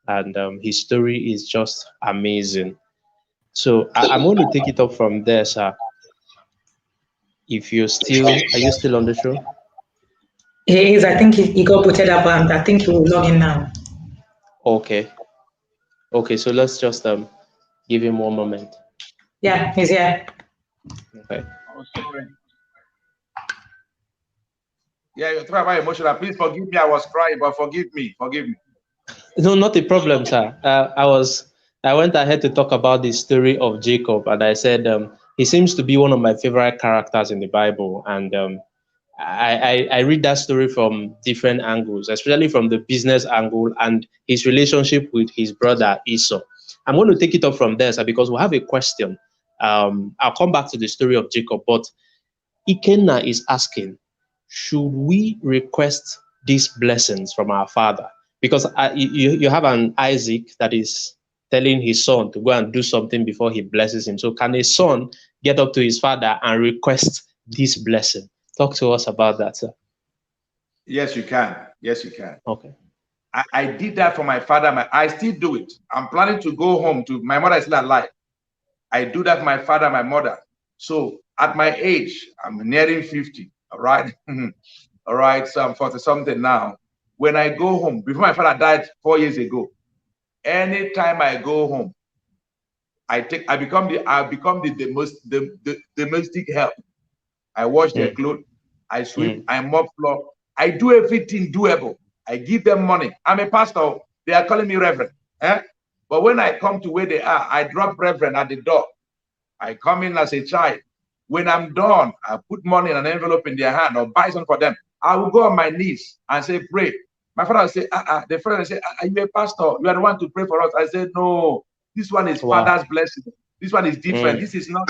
S2: and his story is just amazing. So I'm going to take it up from there, sir. If you're still, are you still on the show?
S1: He is. I think he got booted up, and I think he will log in now.
S2: Okay. Okay, so let's just give him one moment.
S1: Yeah, he's here.
S2: Okay.
S4: Oh, sorry. Yeah, you're talking about emotional. Please forgive me. I was crying, but forgive me. Forgive me.
S2: No, not a problem, sir. I went ahead to talk about the story of Jacob, and I said he seems to be one of my favorite characters in the Bible, and I read that story from different angles, especially from the business angle and his relationship with his brother Esau. I'm going to take it up from there, sir, because we have a question. I'll come back to the story of Jacob, but Ikenna is asking, should we request these blessings from our father? Because you have an Isaac that is telling his son to go and do something before he blesses him. So can a son get up to his father and request this blessing? Talk to us about that, sir.
S4: Yes, you can. Yes, you can.
S2: Okay.
S4: I did that for my father. I still do it. I'm planning to go home to my mother is still alive. I do that for my father, my mother. So at my age, I'm nearing 50. All right. All right. So I'm 40 something now. When I go home, before my father died 4 years ago, anytime I go home, I become the domestic help. I wash their clothes, I sweep, I mop floor, I do everything doable. I give them money. I'm a pastor. They are calling me reverend. But when I come to where they are, I drop reverend at the door. I come in as a child. When I'm done, I put money in an envelope in their hand or buy something for them. I will go on my knees and say, pray. My father will say, the friend will say, are you a pastor? You are the one to pray for us. I said, no, this one is father's blessing. This one is different. This is not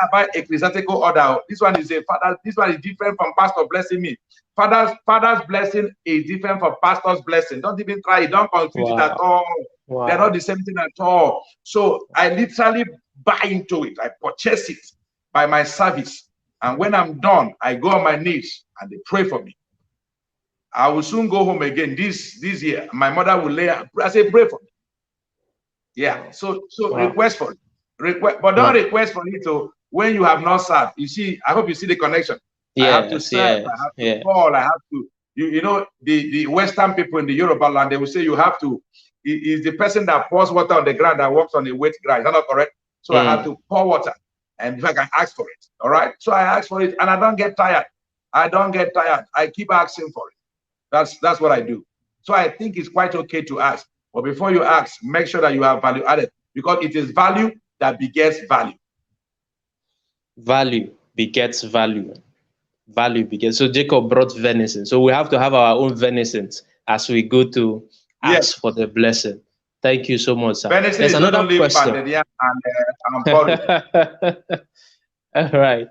S4: about ecclesiastical order. This one is a father. This one is different from pastor blessing me. Father's blessing is different from pastor's blessing. Don't even try it. Don't confuse it at all. They're not the same thing at all. So I literally buy into it. I purchase it by my service. And when I'm done, I go on my knees and they pray for me. I will soon go home again this year. My mother will lay. I say, pray for me. Yeah. So request for it. But don't request for it. So when you have not served, you see. I hope you see the connection.
S2: Yes,
S4: I have to serve. I have to call. I have to. You know the Western people in the Yoruba land, they will say you have to. Is the person that pours water on the ground that walks on the wet ground. Is that not correct? So I have to pour water, and if I can ask for it, all right. So I ask for it, and I don't get tired. I don't get tired. I keep asking for it. That's what I do. So I think it's quite okay to ask. But before you ask, make sure that you have value added, because it is value that begets value.
S2: Value begets value. Value begets. So Jacob brought venison. So we have to have our own venisons as we go to ask for the blessing. Thank you so much, sir.
S4: Venison
S2: There's another question. All right.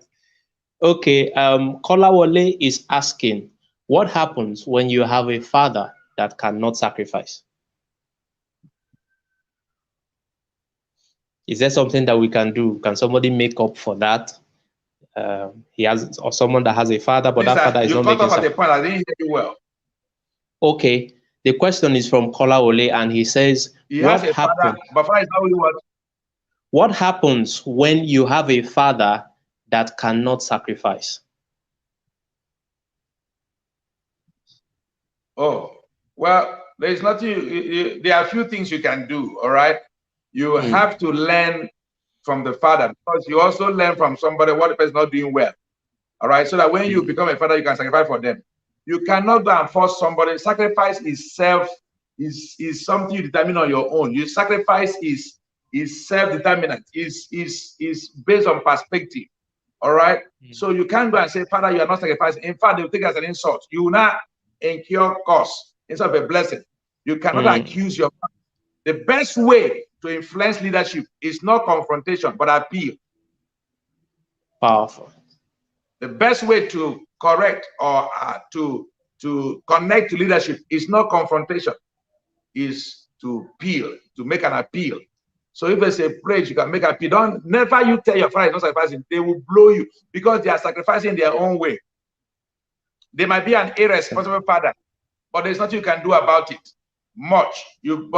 S2: Okay. Kolawole is asking, what happens when you have a father that cannot sacrifice? Is there something that we can do? Can somebody make up for that? He has, or someone that has a father, but that father is not making
S4: sense. You cut off at the point. I didn't hear you well.
S2: Okay. The question is from Kolawole, and he says,
S4: what happens?
S2: What happens when you have a father that cannot sacrifice?
S4: Oh, well, there's nothing. There are a few things you can do. All right. You have to learn from the father, because you also learn from somebody what the person is not doing well. All right. So that when you become a father, you can sacrifice for them. You cannot go and force somebody. Sacrifice is something you determine on your own. Your sacrifice is self-determinant. Is based on perspective. All right. So you can't go and say, Father, you are not sacrificing. In fact, they will take it as an insult. You will not incur cost instead of a blessing. You cannot accuse your father. The best way to influence leadership is not confrontation, but appeal.
S2: Powerful.
S4: The best way to correct or to connect to leadership is not confrontation, is to appeal, to make an appeal. So if they say praise, you can make an appeal. Don't never you tell your father is not sacrificing, they will blow you because they are sacrificing their own way. They might be an irresponsible father, but there's nothing you can do about it. Much. You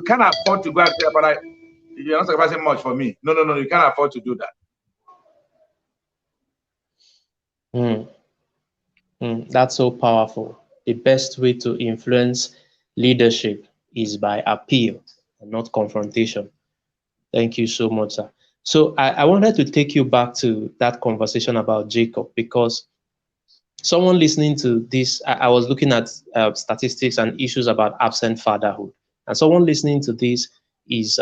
S4: can't afford to go and say, but you're not sacrificing much for me. No, you can't afford to do that.
S2: That's so powerful. The best way to influence leadership is by appeal and not confrontation. Thank you so much, sir. So I wanted to take you back to that conversation about Jacob, because someone listening to this, I was looking at statistics and issues about absent fatherhood. And someone listening to this is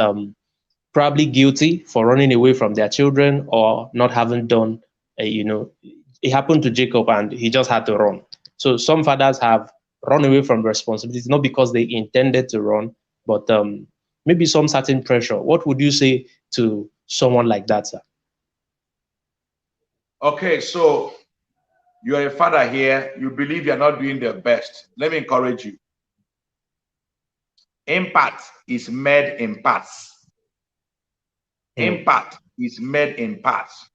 S2: probably guilty for running away from their children or not having done, it happened to Jacob and he just had to run. So some fathers have run away from responsibilities, not because they intended to run, but maybe some certain pressure. What would you say to someone like that, sir?
S4: Okay, so you're a father here, you believe you're not doing the best. Let me encourage you. Impact is made in parts. Impact is made in parts.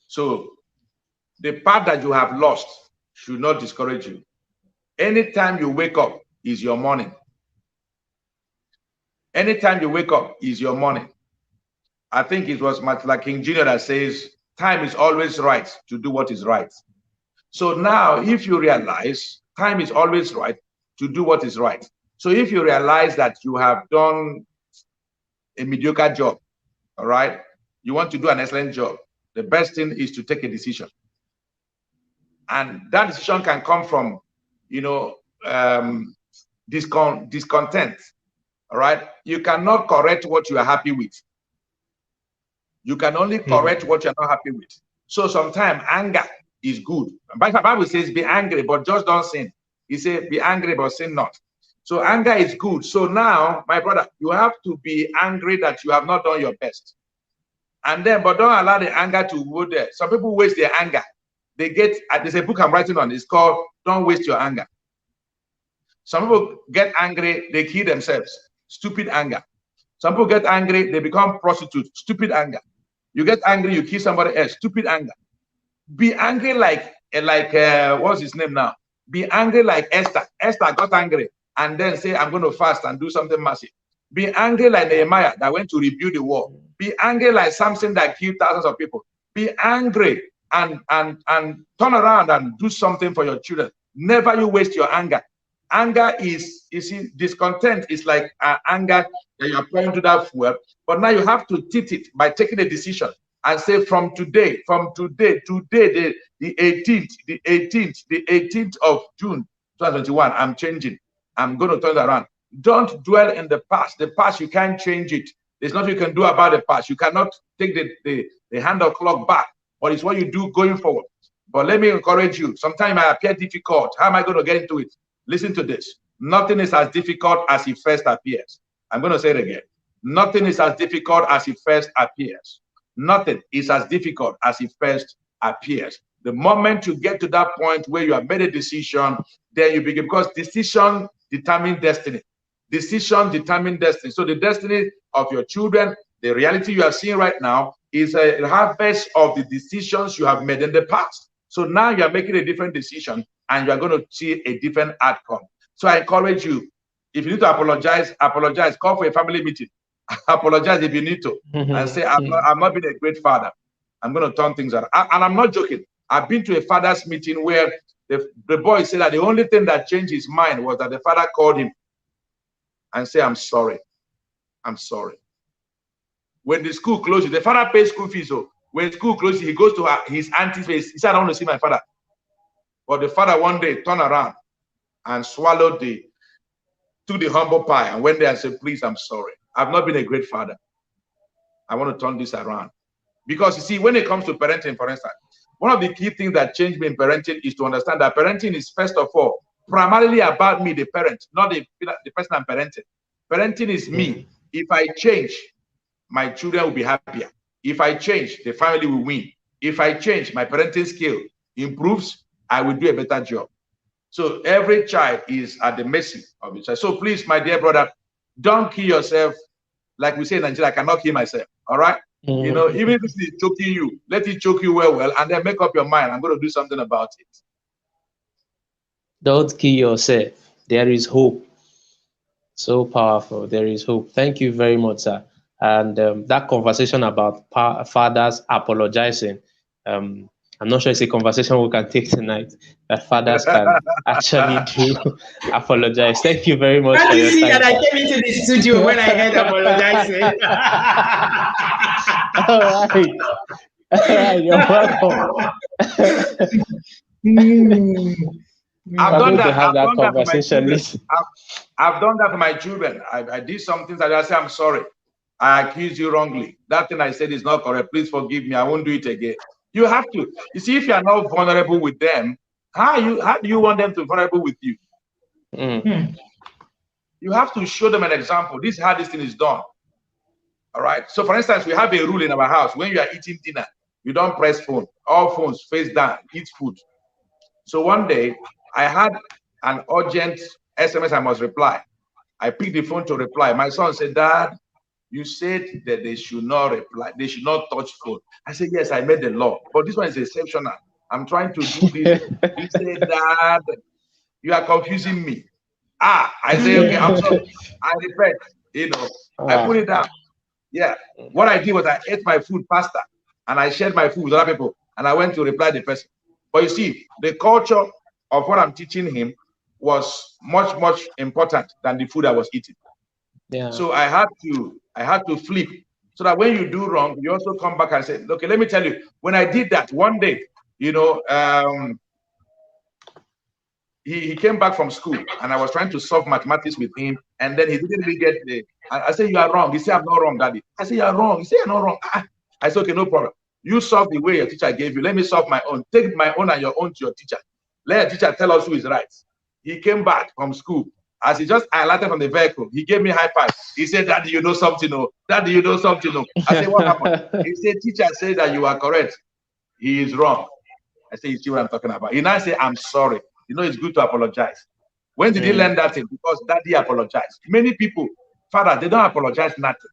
S4: So the part that you have lost should not discourage you. Anytime you wake up is your morning. Anytime you wake up is your morning. I think it was Martin Luther King Jr. that says, time is always right to do what is right. So now, if you realize time is always right to do what is right. So if you realize that you have done a mediocre job, all right, you want to do an excellent job, the best thing is to take a decision. And that decision can come from, discontent, all right? You cannot correct what you are happy with. You can only correct what you're not happy with. So sometimes anger is good. The Bible says be angry, but just don't sin. He said be angry, but sin not. So anger is good. So now, my brother, you have to be angry that you have not done your best. And then, but don't allow the anger to go there. Some people waste their anger. There's a book I'm writing on. It's called Don't Waste Your Anger. Some people get angry, they kill themselves. Stupid anger. Some people get angry, they become prostitutes. Stupid anger. You get angry, you kill somebody else. Stupid anger. Be angry like what's his name now? Be angry like Esther. Esther got angry and then say, I'm going to fast and do something massive. Be angry like Nehemiah that went to rebuild the wall. Be angry like Samson that killed thousands of people. Be angry and turn around and do something for your children. Never you waste your anger. Anger is, you see, discontent is like anger that you are pouring to that fuel. But now you have to teach it by taking a decision and say from today, the 18th of June 2021, I'm changing. I'm going to turn it around. Don't dwell in the past. The past, you can't change it. There's nothing you can do about the past. You cannot take the hand of clock back, but it's what you do going forward. But let me encourage you. Sometimes it might appear difficult. How am I going to get into it? Listen to this. Nothing is as difficult as it first appears. I'm going to say it again. Nothing is as difficult as it first appears. Nothing is as difficult as it first appears. The moment you get to that point where you have made a decision, then you begin, because decision determines destiny. Decision determines destiny. So the destiny of your children, the reality you are seeing right now, is a harvest of the decisions you have made in the past. So now you are making a different decision and you are going to see a different outcome. So I encourage you, if you need to apologize, apologize. Call for a family meeting. Apologize if you need to, and say, I'm not being a great father. I'm going to turn things around. And I'm not joking. I've been to a father's meeting where the boy said that the only thing that changed his mind was that the father called him and said, I'm sorry. I'm sorry. When the school closes, the father pays school fees. So when school closes, he goes to his auntie's place. He said, I don't want to see my father. But the father one day turned around and swallowed took the humble pie and went there and said, please, I'm sorry. I've not been a great father. I want to turn this around. Because you see, when it comes to parenting, for instance, one of the key things that changed me in parenting is to understand that parenting is, first of all, primarily about me, the parent, not the person I'm parenting. Parenting is me. If I change, my children will be happier. If I change, the family will win. If I change, my parenting skill improves, I will do a better job. So every child is at the mercy of the child. So please, my dear brother, don't kill yourself. Like we say in Nigeria, I cannot kill myself. All right? You know, even if it's choking you, let it choke you well, and then make up your mind. I'm going to do something about it.
S2: Don't kill yourself. There is hope. So powerful. There is hope. Thank you very much, sir. And that conversation about fathers apologizing, I'm not sure it's a conversation we can take tonight, that fathers can actually do apologize. Thank you very much for your time.
S1: And I came into the studio when I heard apologizing.
S2: All right. All right, you're welcome.
S4: I've done that.
S2: I've
S4: done that for my children. I did some things that I say, I'm sorry. I accused you wrongly. That thing I said is not correct. Please forgive me. I won't do it again. You have to. You see, if you are not vulnerable with them, how do you want them to be vulnerable with you? You have to show them an example. This is how this thing is done. All right. So, for instance, we have a rule in our house. When you are eating dinner, you don't press phone. All phones face down. Eat food. So one day, I had an urgent SMS I must reply. I picked the phone to reply. My son said, Dad, you said that they should not reply. They should not touch phone. I said, yes, I made the law. But this one is exceptional. I'm trying to do this. He said, Dad, you are confusing me. I say, okay, I'm sorry. I repent. You know, I put it down. Yeah. What I did was I ate my food faster and I shared my food with other people and I went to reply the person. But you see, the culture of what I'm teaching him was much, much important than the food I was eating. Yeah. So I had to flip so that when you do wrong, you also come back and say, okay, let me tell you, when I did that one day, you know, he came back from school and I was trying to solve mathematics with him. And then he didn't really get the, I said, you are wrong. He said, I'm not wrong, Daddy. I said, you are wrong. He said, you're not wrong. I said, okay, no problem. You solve the way your teacher gave you. Let me solve my own. Take my own and your own to your teacher. Let your teacher tell us who is right. He came back from school. As he just highlighted from the vehicle, he gave me high five. He said, Daddy, you know something, no? Daddy, you know something, no? I said, what happened? He said, teacher said that you are correct. He is wrong. I said, you see what I'm talking about? He now said, I'm sorry. You know, it's good to apologize. When did he learn that thing? Because Daddy apologized. Many people, father, they don't apologize nothing.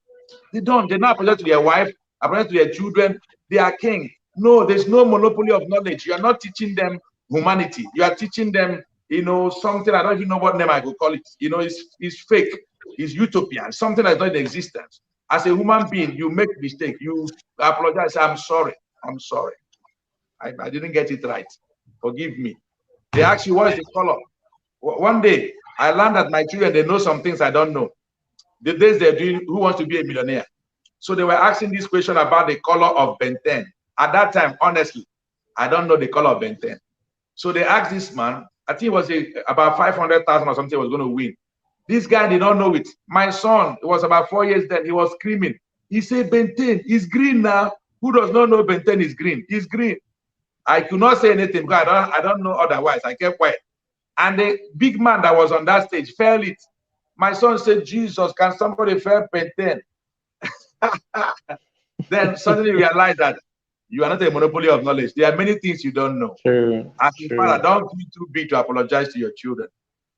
S4: They don't apologize to their wife, apologize to their children. They are king. No, there's no monopoly of knowledge. You are not teaching them humanity. You are teaching them, you know, something, I don't even know what name I could call it. You know, it's fake. It's utopian. Something that's not in existence. As a human being, you make mistake. You apologize. I'm sorry. I'm sorry. I didn't get it right. Forgive me. They ask you, what is the color? One day, I learned that my children, they know some things I don't know. The days they're doing, who wants to be a millionaire? So they were asking this question about the color of Ben 10. At that time, honestly, I don't know the color of Ben 10. So they asked this man, I think it was about 500,000 or something was going to win. This guy did not know it. My son, it was about 4 years then, he was screaming. He said, Ben 10 is green now. Who does not know Ben 10 is green? It's green. I could not say anything because I don't know otherwise. I kept quiet. And the big man that was on that stage fell it. My son said, Jesus, can somebody fail Ben 10? Then suddenly realized that you are not a monopoly of knowledge. There are many things you don't know.
S2: True.
S4: As a father, don't be too big to apologize to your children.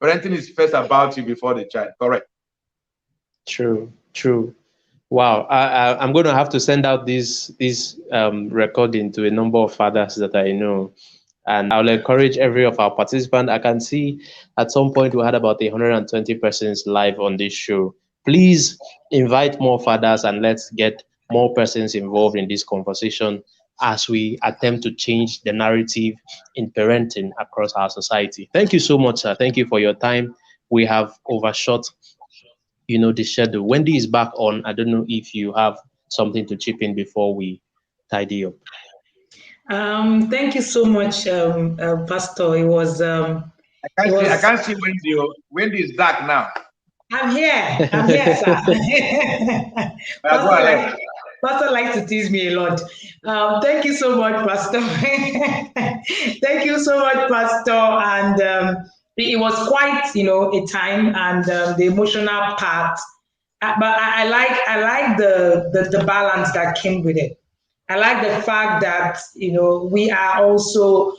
S4: Parenting is first about you before the child. Correct.
S2: True. Wow. I'm going to have to send out this recording to a number of fathers that I know. And I'll encourage every of our participants. I can see at some point we had about 120 persons live on this show. Please invite more fathers and let's get more persons involved in this conversation as we attempt to change the narrative in parenting across our society. Thank you so much, sir. Thank you for your time. We have overshot, the schedule. Wendy is back on. I don't know if you have something to chip in before we tidy up.
S1: Thank you so much, Pastor. It was. I
S4: can't see Wendy. Wendy is dark now.
S1: I'm here, sir.
S4: Go ahead.
S1: Pastor likes to tease me a lot. Thank you so much, Pastor. Thank you so much, Pastor. And it was quite, a time, and the emotional part. But I like the balance that came with it. I like the fact that we are also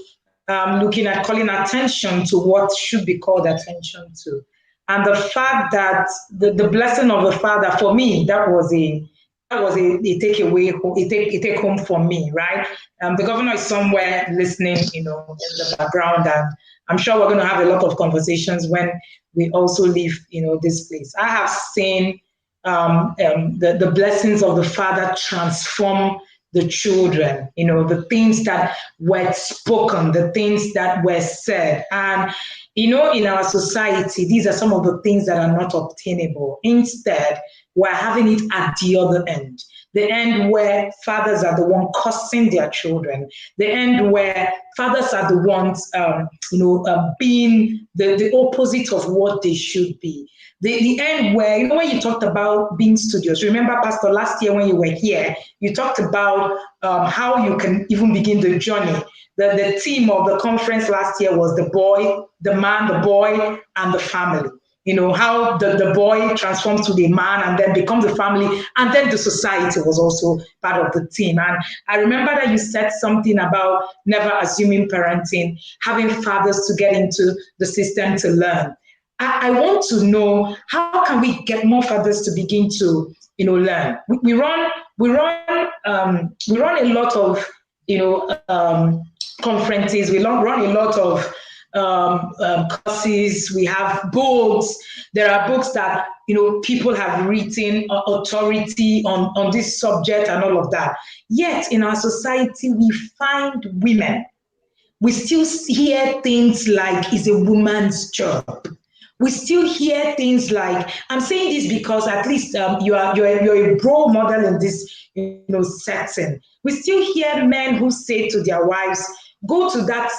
S1: looking at calling attention to what should be called attention to, and the fact that the blessing of the Father, for me, that was a takeaway, a take home for me, right? The governor is somewhere listening, in the background, and I'm sure we're going to have a lot of conversations when we also leave, this place. I have seen the blessings of the Father transform the children, the things that were spoken, the things that were said. And, in our society, these are some of the things that are not obtainable. Instead, we're having it at the other end. The end where fathers are the one cursing their children. The end where fathers are the ones, being the opposite of what they should be. The end where, when you talked about being studious, remember, Pastor, last year when you were here, you talked about how you can even begin the journey. The theme of the conference last year was the boy, the man, the boy, and the family. How the boy transforms to the man and then becomes the family, and then the society was also part of the team. And I remember that you said something about never assuming parenting, having fathers to get into the system to learn. I want to know, how can we get more fathers to begin to, learn? We run a lot of, conferences. We run a lot of courses. We have books. There are books that people have written, authority on this subject and all of that. Yet in our society, we find women. We still hear things like it's a woman's job. We still hear things like, I'm saying this because at least you're a role model in this setting. We still hear men who say to their wives, go to that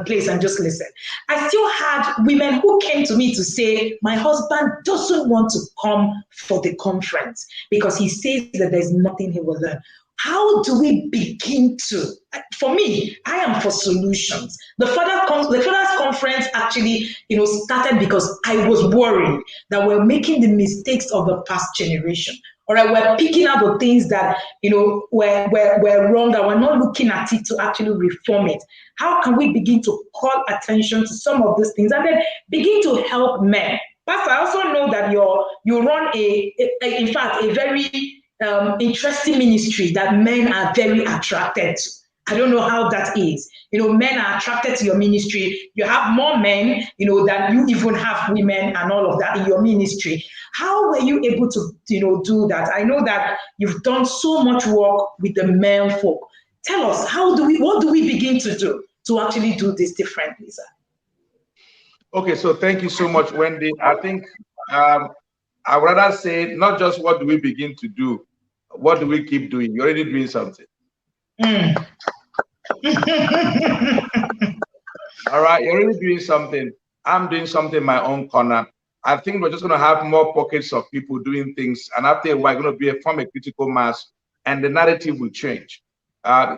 S1: place and just listen. I still had women who came to me to say, my husband doesn't want to come for the conference because he says that there's nothing he will learn. How do we begin to? For me, I am for solutions. The Father's Conference actually, started because I was worried that we're making the mistakes of the past generation. All right, we're picking out the things that were wrong, that we're not looking at it to actually reform it. How can we begin to call attention to some of these things and then begin to help men? Pastor, I also know that you run in fact, a very interesting ministry that men are very attracted to. I don't know how that is. Men are attracted to your ministry. You have more men, than you even have women and all of that in your ministry. How were you able to, do that? I know that you've done so much work with the male folk. Tell us, what do we begin to do to actually do this differently, sir?
S4: Okay, so thank you so much, Wendy. I think I would rather say not just what do we begin to do, what do we keep doing? You're already doing something. All right, you're already doing something. I'm doing something in my own corner. I think we're just going to have more pockets of people doing things, and after a while, going to form a critical mass, and the narrative will change. I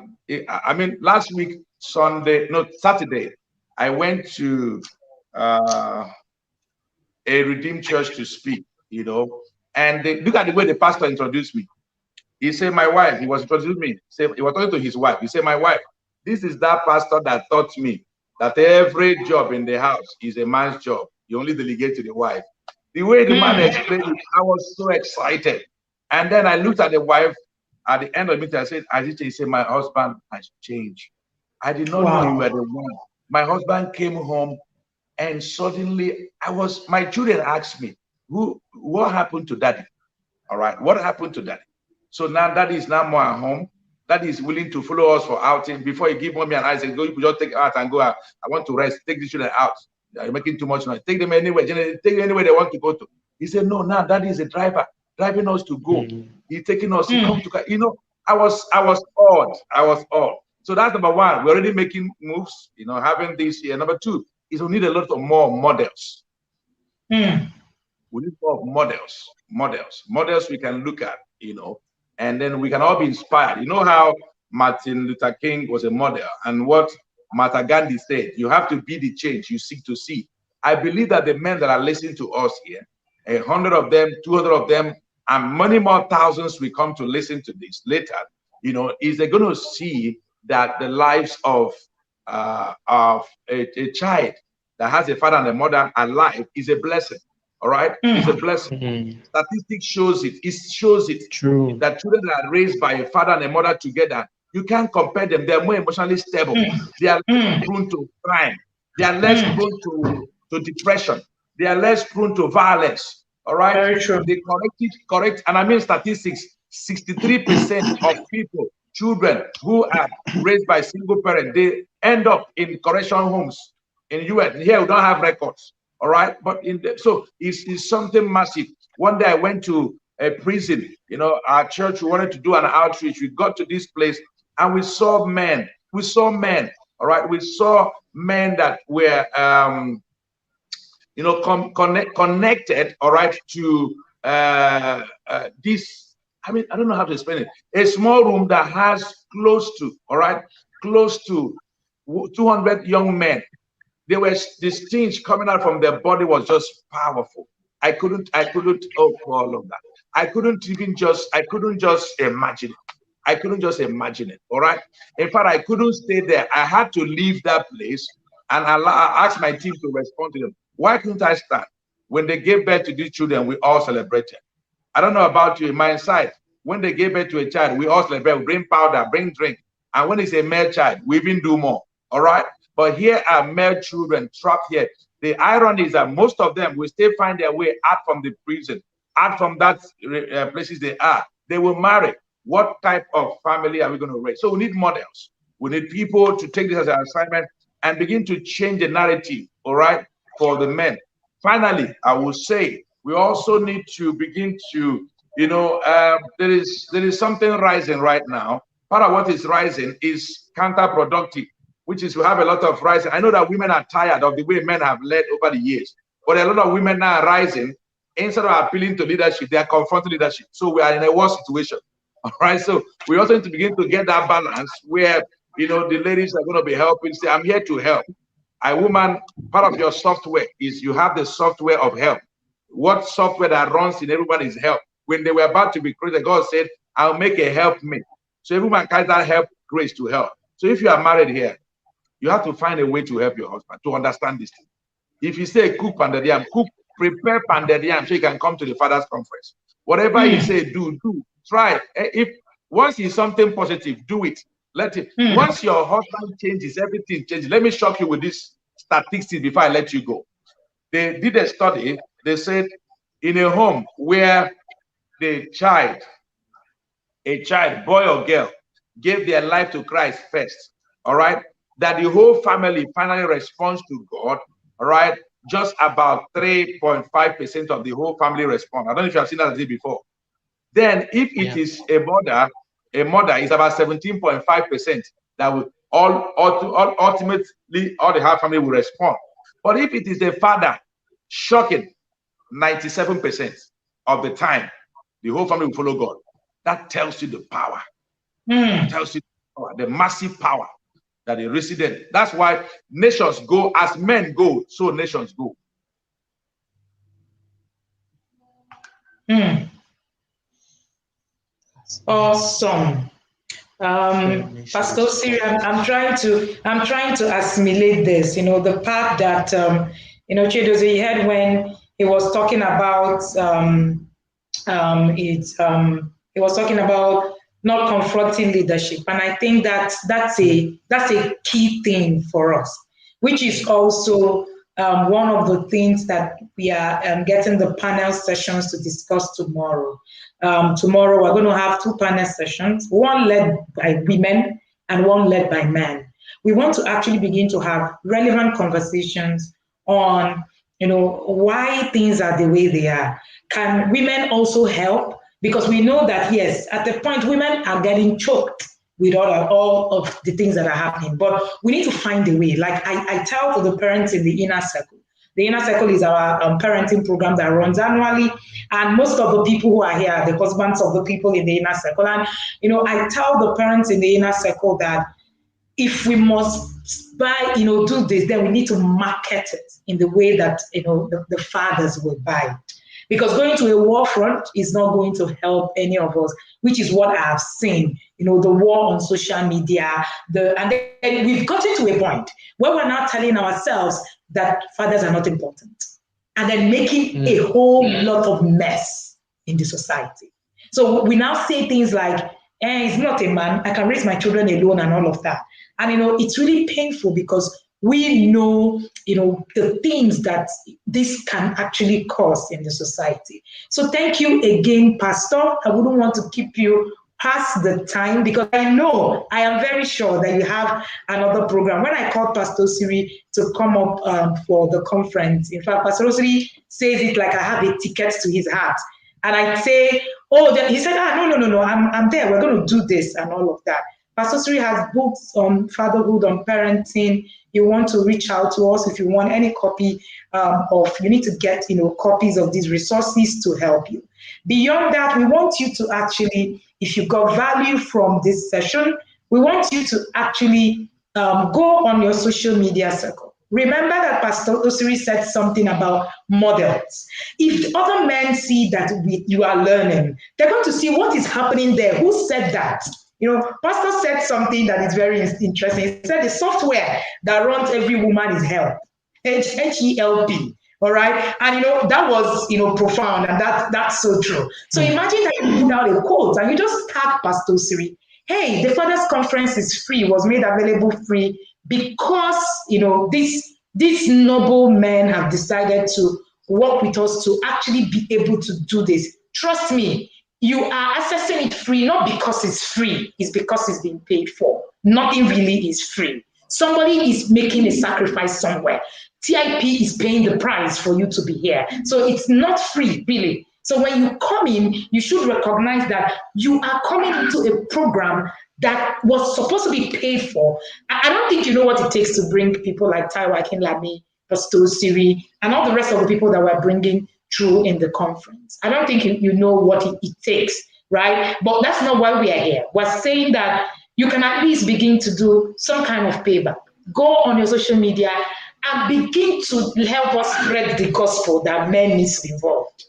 S4: mean, last week, Saturday, I went to a Redeemed Church to speak, and look at the way the pastor introduced me. He said, my wife, he was introducing me. He was talking to his wife. He said, my wife, this is that pastor that taught me that every job in the house is a man's job. You only delegate to the wife. The way the man explained it, I was so excited. And then I looked at the wife at the end of the meeting. I said, he said, my husband has changed. I did not know you were the one. My husband came home and suddenly my children asked me, what happened to daddy? All right, what happened to daddy? So now daddy is now more at home. Daddy is willing to follow us for outing. Before he give mommy and I say, go, you could just take out and go out. I want to rest. Take the children out. You're making too much noise. Take them anywhere. Take them anywhere they want to go to. He said, no, now daddy is a driver, driving us to go. He's taking us. He come to. I was awed. I was awed. So that's number one. We're already making moves. Having this here. Number two is we need a lot of more models. We need more models we can look at. and then we can all be inspired. You know how Martin Luther King was a model, and what Mahatma Gandhi said, you have to be the change you seek to see. I believe that the men that are listening to us here, 100 of them, 200 of them, and many more thousands will come to listen to this later, you know, is they're going to see that the lives of a child that has a father and a mother alive is a blessing. All right, it's a blessing. Statistics shows it. It shows it.
S2: True.
S4: That children that are raised by a father and a mother together, you can't compare them. They're more emotionally stable. They are less prone to crime. They are less prone to depression. They are less prone to violence. All right.
S1: Very true.
S4: They correct, and I mean statistics. 63% of people, children who are raised by single parent, they end up in correction homes in US. Here we don't have records. All right, but so it's something massive. One day I went to a prison. You know, our church, we wanted to do an outreach. We got to this place and we saw men. We saw men. All right, we saw men that were you know, connected. All right, to this. I mean, I don't know how to explain it. A small room that has close to 200 young men. There was this stench coming out from their body was just powerful. I couldn't oh, all of that. I couldn't just imagine it. I couldn't just imagine it. All right. In fact, I couldn't stay there. I had to leave that place, and I asked my team to respond to them. Why couldn't I stand? When they gave birth to these children, we all celebrated. I don't know about you. In my side, when they gave birth to a child, we all celebrate. We bring powder, bring drink. And when it's a male child, we even do more. All right. But here are male children trapped here. The irony is that most of them will still find their way out from the prison, out from that places they are. They will marry. What type of family are we going to raise? So we need models. We need people to take this as an assignment and begin to change the narrative, all right, for the men. Finally, I will say we also need to begin to, you know, there is something rising right now. Part of what is rising is counterproductive, which is we have a lot of rising. I know that women are tired of the way men have led over the years, but a lot of women now are rising. Instead of appealing to leadership, they are confronting leadership. So we are in a worse situation. All right. So we also need to begin to get that balance where, you know, the ladies are going to be helping. Say, I'm here to help. A woman, part of your software is you have the software of help. What software that runs in everybody's help? When they were about to be created, God said, I'll make a help me. So everyone carries that help grace to help. So if you are married here, you have to find a way to help your husband to understand this thing. If you say cook pounded yam, prepare pounded yam so you can come to the father's conference. Whatever you say, do, try. If once it's something positive, do it. Let it. Once your husband changes, everything changes. Let me shock you with this statistics before I let you go. They did a study. They said in a home where the child, boy or girl, gave their life to Christ first, all right, that the whole family finally responds to God, all right, just about 3.5% of the whole family respond. I don't know if you have seen that before. Then if it is a mother is about 17.5% that will ultimately all the whole family will respond. But if it is a father, shocking, 97% of the time, the whole family will follow God. That tells you the power. It tells you the massive power that is resident. That's why nations go as men go, so nations go.
S1: Awesome. Pastor Osiri, I'm trying to assimilate this, you know, the part that you know, Chidozie had when he was talking about he was talking about not confronting leadership, and I think that's a key thing for us, which is also one of the things that we are getting the panel sessions to discuss tomorrow. Tomorrow we're going to have 2 panel sessions, one led by women and one led by men. We want to actually begin to have relevant conversations on, you know, why things are the way they are. Can women also help? Because we know that, yes, at the point women are getting choked with all of the things that are happening, but we need to find a way. Like I tell to the parents in the inner circle The Inner Circle is our parenting program that runs annually. And most of the people who are here are the husbands of the people in the Inner Circle. And, you know, I tell the parents in the Inner Circle that if we must buy, you know, do this, then we need to market it in the way that, you know, the fathers will buy it. Because going to a war front is not going to help any of us, which is what I have seen. You know, the war on social media, and then we've gotten to a point where we're now telling ourselves that fathers are not important, and then making a whole lot of mess in the society. So we now say things like, he's not a man, I can raise my children alone and all of that. And, you know, it's really painful because we know, you know, the things that this can actually cause in the society. So thank you again, Pastor. I wouldn't want to keep you past the time because I am very sure that you have another program. When I called Pastor Osiri to come up for the conference, in fact, Pastor Osiri says it like I have a ticket to his heart. And I'd say, he said, no, I'm there. We're going to do this and all of that. Pastor Osiri has books on fatherhood, on parenting. You want to reach out to us if you want any copy you need to get, you know, copies of these resources to help you. Beyond that, we want you to actually, if you got value from this session, we want you to actually go on your social media circle. Remember that Pastor Osiri said something about models. If other men see that you are learning, they're going to see what is happening there. Who said that? You know, Pastor said something that is very interesting. He said the software that runs every woman is HELP, HELP. All right. And, you know, that was, you know, profound. And that's so true. So imagine that you put out a quote and you just tag Pastor Osiri. Hey, the Fathers Conference is free, was made available free because, you know, these noble men have decided to work with us to actually be able to do this. Trust me, you are accessing it free, not because it's free, it's because it's being paid for. Nothing really is free. Somebody is making a sacrifice somewhere. TIP is paying the price for you to be here. So it's not free, really. So when you come in, you should recognize that you are coming into a program that was supposed to be paid for. I don't think you know what it takes to bring people like Taiwo Akinlami, Pastor Osiri, and all the rest of the people that we're bringing through in the conference. I don't think you know what it takes, right? But that's not why we are here. We're saying that you can at least begin to do some kind of payback. Go on your social media and begin to help us spread the gospel that men need to be involved.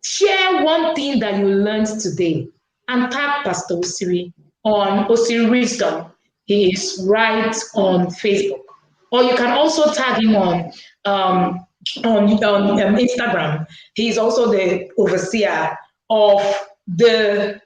S1: Share one thing that you learned today and tag Pastor Osiri on Osiri Wisdom. He is right on Facebook. Or you can also tag him on Instagram. He's also the overseer of the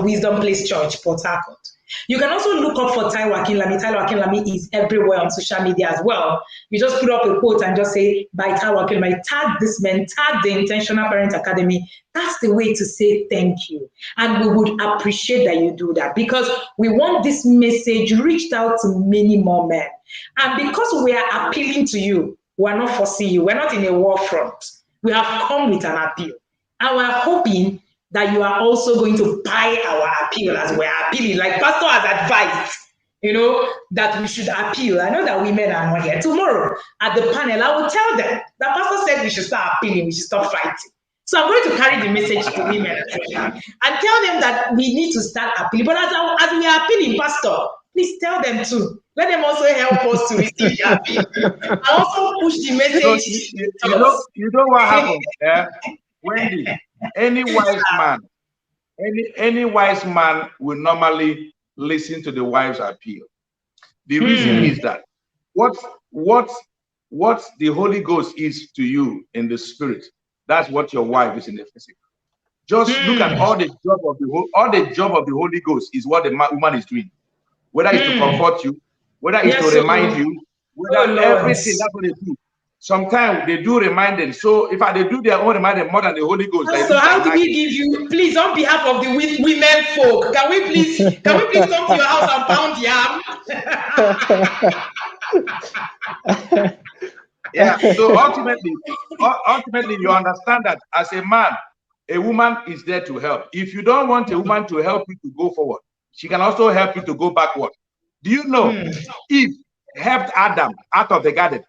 S1: Wisdom Place Church, Port Harcourt. You can also look up for Taiwo Akinlami. Taiwo Akinlami is everywhere on social media as well. You just put up a quote and just say, by Taiwo Akinlami, tag this man, tag the Intentional Parent Academy. That's the way to say thank you. And we would appreciate that you do that because we want this message reached out to many more men. And because we are appealing to you, we're not forcing you. We're not in a war front. We have come with an appeal. And we're hoping that you are also going to buy our appeal as we're appealing. Like Pastor has advised, you know, that we should appeal. I know that women are not here. Tomorrow at the panel, I will tell them that Pastor said we should start appealing, we should stop fighting. So I'm going to carry the message to women and tell them that we need to start appealing. But as we are appealing, Pastor, please tell them too. Let them also help us to receive the appeal. And also push the message.
S4: You know what happened? Yeah? Wendy, any wise man will normally listen to the wife's appeal. The reason is that what the Holy Ghost is to you in the spirit, that's what your wife is in the physical. Just look at all the job of the Holy Ghost is what the woman is doing. Whether it's to comfort you, whether it's to remind you, whether everything, that's what they do. Sometimes they do reminding. So if they do their own reminding more than the Holy Ghost.
S1: So how do we give you, please, on behalf of the women folk, can we please come to your house and pound yam?
S4: Yeah. So ultimately, you understand that as a man, a woman is there to help. If you don't want a woman to help you to go forward, she can also help you to go backward. Do you know Eve helped Adam out of the garden?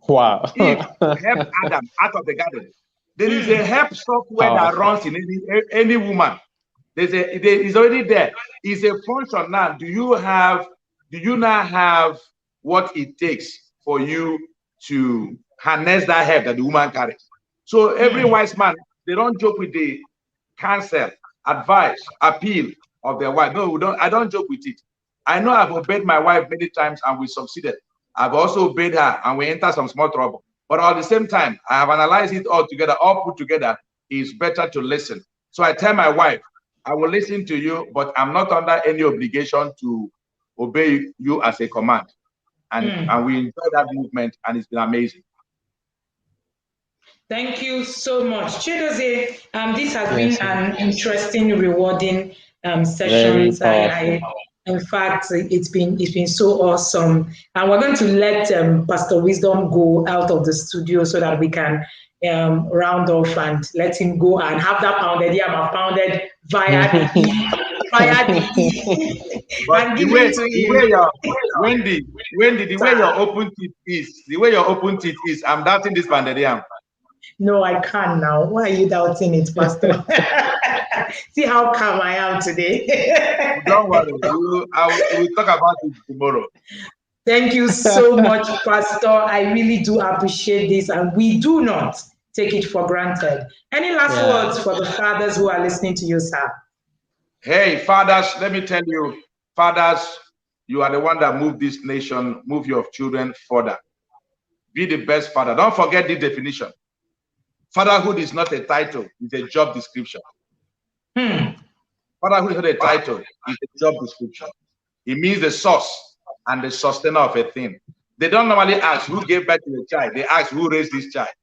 S2: Wow.
S4: Eve helped Adam out of the garden. There is a help software that runs in any woman. It's already there. It's a function now. Do you now have what it takes for you to harness that help that the woman carries? So every wise man, they don't joke with the counsel, advice, appeal of their wife. No, we don't. I don't joke with it. I know I've obeyed my wife many times and we succeeded. I've also obeyed her and we enter some small trouble. But at the same time, I have analyzed it all together, all put together. It's better to listen. So I tell my wife, I will listen to you, but I'm not under any obligation to obey you as a command. And we enjoy that movement, and it's been amazing.
S1: Thank you so much, Chidozie. This has been an interesting, rewarding session. In fact, it's been so awesome, and we're going to let Pastor Wisdom go out of the studio so that we can round off and let him go and have that pounded yam pounded via the E.
S4: But the way your open teeth is, I'm doubting this pounded yam.
S1: No, I can't now. Why are you doubting it, Pastor? See how calm I am today.
S4: Don't worry. We'll talk about it tomorrow.
S1: Thank you so much, Pastor. I really do appreciate this, and we do not take it for granted. Any last words for the fathers who are listening to you, sir?
S4: Hey, fathers, let me tell you, fathers, you are the one that move this nation, move your children further. Be the best father. Don't forget the definition. Fatherhood is not a title, it's a job description. Fatherhood is not a title, it's a job description. It means the source and the sustainer of a thing. They don't normally ask who gave birth to the child, they ask who raised this child.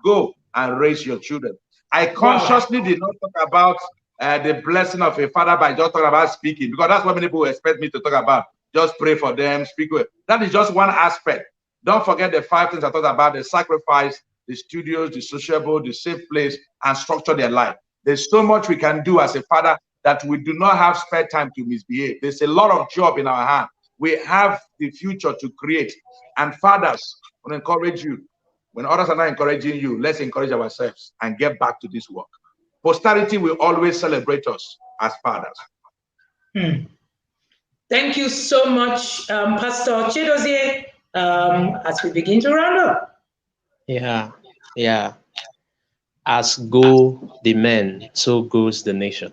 S4: Go and raise your children. I consciously did not talk about the blessing of a father by just talking about speaking, because that's what many people expect me to talk about. Just pray for them, speak with. That is just one aspect. Don't forget the 5 things I talked about: the sacrifice, the studios, the sociable, the safe place, and structure their life. There's so much we can do as a father that we do not have spare time to misbehave. There's a lot of job in our hand. We have the future to create. And fathers, I want to encourage you. When others are not encouraging you, let's encourage ourselves and get back to this work. Posterity will always celebrate us as fathers.
S1: Thank you so much, Pastor Chidozie, as we begin to round up.
S2: Yeah. As go the men, so goes the nation.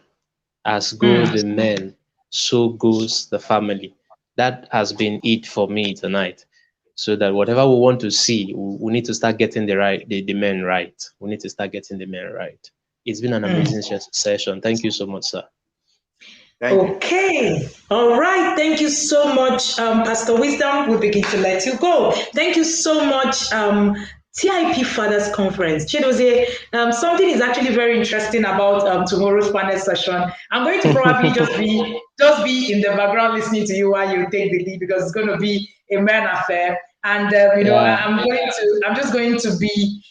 S2: As go the men, so goes the family. That has been it for me tonight. So that whatever we want to see, we need to start getting the men right. We need to start getting the men right. It's been an amazing session. Thank you so much, sir.
S1: Okay. All right. Thank you so much, Pastor Wisdom. We begin to let you go. Thank you so much, TIP Fathers Conference. Chidozie, something is actually very interesting about tomorrow's panel session. I'm going to probably just be in the background listening to you while you take the lead, because it's going to be a man affair. And I'm just going to be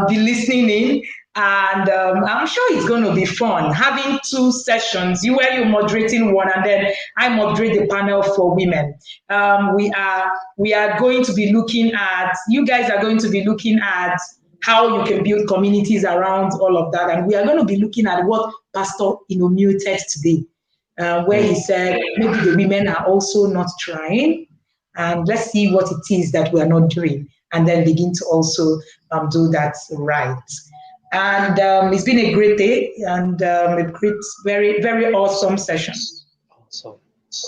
S1: listening in. And I'm sure it's going to be fun having 2 sessions. You moderating one, and then I moderate the panel for women. We are going to be looking at, you guys are going to be looking at how you can build communities around all of that. And we are going to be looking at what Pastor muted today, where he said maybe the women are also not trying. And let's see what it is that we are not doing, and then begin to also do that right. And it's been a great day and a great, very, very awesome session.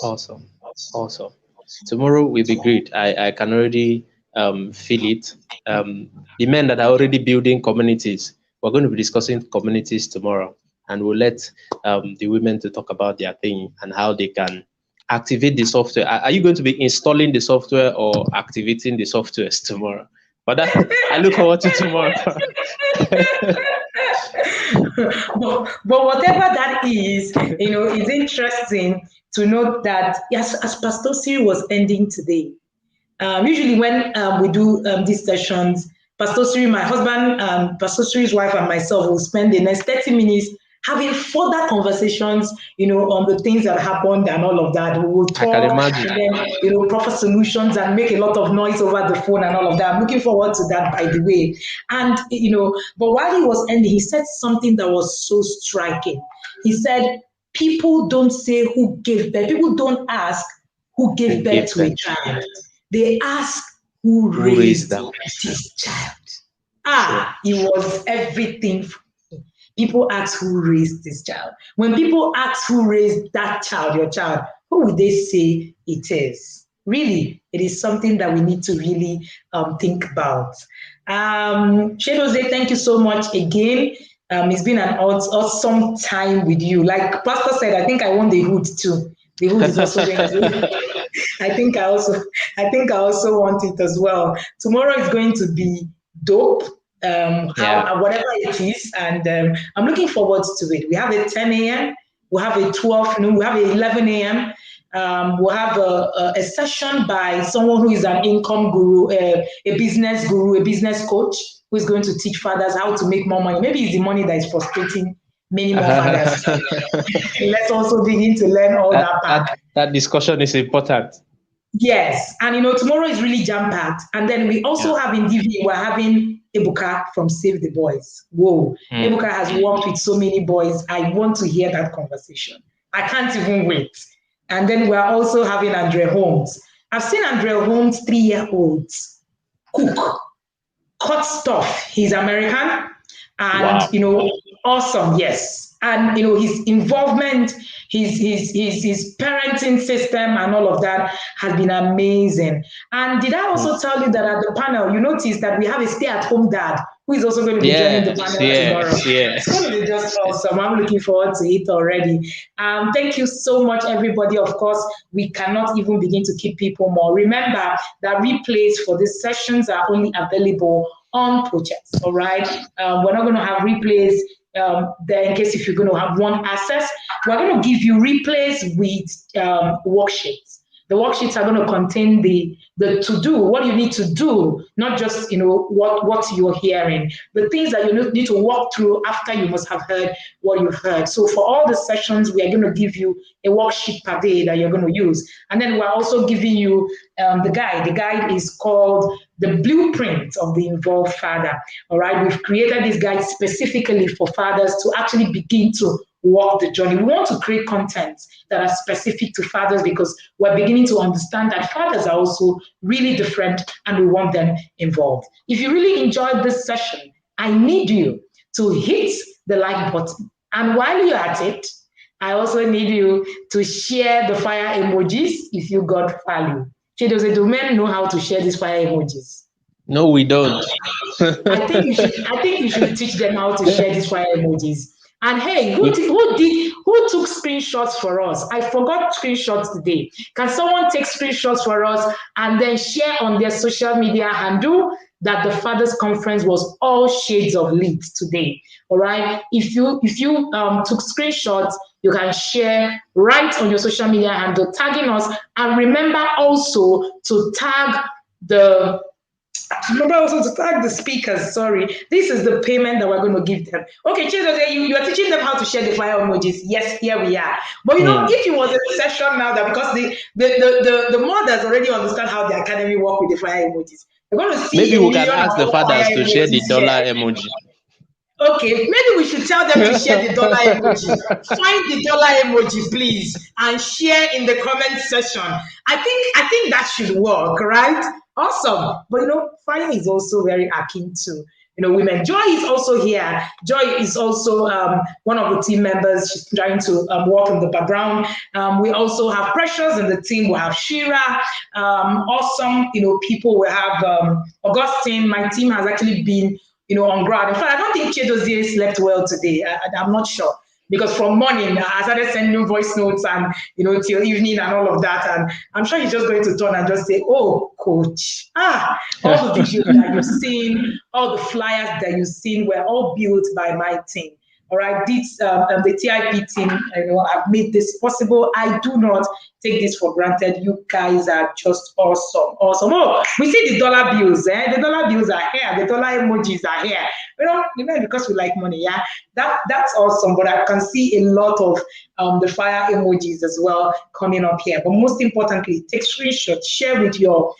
S2: Awesome. Tomorrow will be great. I can already feel it. The men that are already building communities, we're going to be discussing communities tomorrow, and we'll let the women to talk about their thing and how they can activate the software. Are you going to be installing the software or activating the softwares tomorrow? But I look forward to tomorrow.
S1: but whatever that is, it's interesting to note that, yes, as Pastor Osiri was ending today, usually when we do these sessions, Pastor Osiri, my husband, Pastor Osiri's wife, and myself will spend the next 30 minutes having further conversations, on the things that happened and all of that. We will
S2: I can
S1: talk
S2: imagine.
S1: and then, proper solutions and make a lot of noise over the phone and all of that. I'm looking forward to that, by the way. And, but while he was ending, he said something that was so striking. He said, people don't say who gave birth. People don't ask who gave birth to a child. They ask who raised this child. It was everything for me. People ask who raised this child. When people ask who raised that child, your child, who would they say it is? Really, it is something that we need to really think about. Chedose, thank you so much again. It's been an awesome time with you. Like Pastor said, I think I want the hood too. The hood is also going to. I think I also want it as well. Tomorrow is going to be dope. Whatever it is, and I'm looking forward to it. We have a 10 a.m., we have a 12 noon, we have a 11 a.m. We'll have a session by someone who is an income guru, a business guru, a business coach, who is going to teach fathers how to make more money. Maybe it's the money that is frustrating many more fathers. Let's also begin to learn all that part.
S2: That discussion is important.
S1: Yes, and tomorrow is really jam-packed. And then we also have in DV, we're having Ebuka from Save the Boys. Whoa, Ebuka has worked with so many boys. I want to hear that conversation. I can't even wait. And then we're also having Andre Holmes. I've seen Andre Holmes, 3-year-olds, cook, cut stuff. He's American and, awesome, yes. And, his involvement, his parenting system and all of that has been amazing. And did I also tell you that at the panel, you noticed that we have a stay-at-home dad who is also going to be joining the panel tomorrow. It's going to be just awesome. I'm looking forward to it already. Thank you so much, everybody. Of course, we cannot even begin to keep people more. Remember that replays for these sessions are only available on Projects, all right? We're not going to have replays there in case if you're going to want access. We're going to give you replays with worksheets. The worksheets are going to contain the to-do, what you need to do, not just, what you're hearing, the things that you need to walk through after you must have heard what you've heard. So for all the sessions, we are going to give you a worksheet per day that you're going to use. And then we're also giving you the guide. The guide is called The Blueprint of the Involved Father. All right, we've created this guide specifically for fathers to actually begin to walk the journey. We want to create content that are specific to fathers because we're beginning to understand that fathers are also really different and we want them involved. If you really enjoyed this session, I need you to hit the like button. And while you're at it, I also need you to share the fire emojis if you got value. Chedose, do men know how to share these fire emojis?
S2: No, we don't.
S1: I think you should teach them how to share these fire emojis. And hey, who took screenshots for us? I forgot screenshots today. Can someone take screenshots for us and then share on their social media handle that the Fathers Conference was all shades of lit today? All right. If you took screenshots, you can share right on your social media handle, tagging us, and remember also to tag the. Remember also to tag the speakers. Sorry, this is the payment that we're going to give them. Okay, Chedose, you are teaching them how to share the fire emojis. Yes, here we are. But if it was a session now that because the mothers already understand how the academy work with the fire emojis, we're going to see.
S2: Maybe we can ask the fathers to share the dollar emoji.
S1: Okay, maybe we should tell them to share the dollar emoji. Find the dollar emoji, please, and share in the comment section. I think that should work, right? Awesome. But fire is also very akin to women. Joy is also here. Joy is also one of the team members. She's trying to work in the background. We also have Precious in the team. We have Shira. Awesome, people. We have Augustine. My team has actually been on ground. In fact, I don't think Chedose slept well today. I'm not sure. Because from morning, I started sending voice notes and, till evening and all of that. And I'm sure he's just going to turn and just say, oh, coach, all the videos that you've seen, all the flyers that you've seen were all built by my team. All right, this, the TIP team, I've made this possible. I do not take this for granted. You guys are just awesome. Awesome. Oh, we see the dollar bills. The dollar bills are here. The dollar emojis are here. Because we like money. Yeah, that's awesome. But I can see a lot of the fire emojis as well coming up here. But most importantly, take screenshots, share with your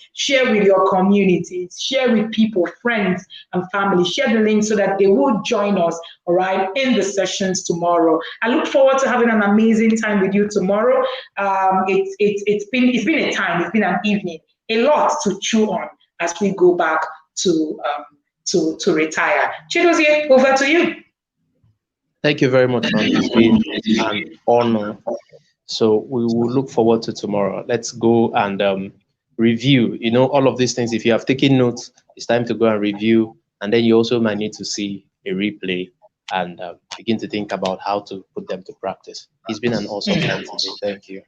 S1: community, share with people, friends and family. Share the link so that they will join us, all right, in the sessions tomorrow. I look forward to having an amazing time with you tomorrow. It's been a time, it's been an evening, a lot to chew on as we go back to retire. Chidozie, over to you.
S2: Thank you very much, man. It's been an honor. So we will look forward to tomorrow. Let's go and review. All of these things. If you have taken notes, it's time to go and review. And then you also might need to see a replay and begin to think about how to put them to practice. It's been an awesome time today. Thank you.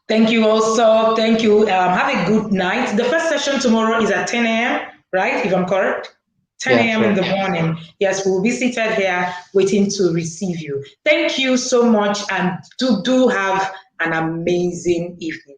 S1: Thank you also. Thank you. Have a good night. The first session tomorrow is at 10 a.m., right? If I'm correct? 10 a.m. in the morning. Yes, we'll be seated here waiting to receive you. Thank you so much, and do have an amazing evening.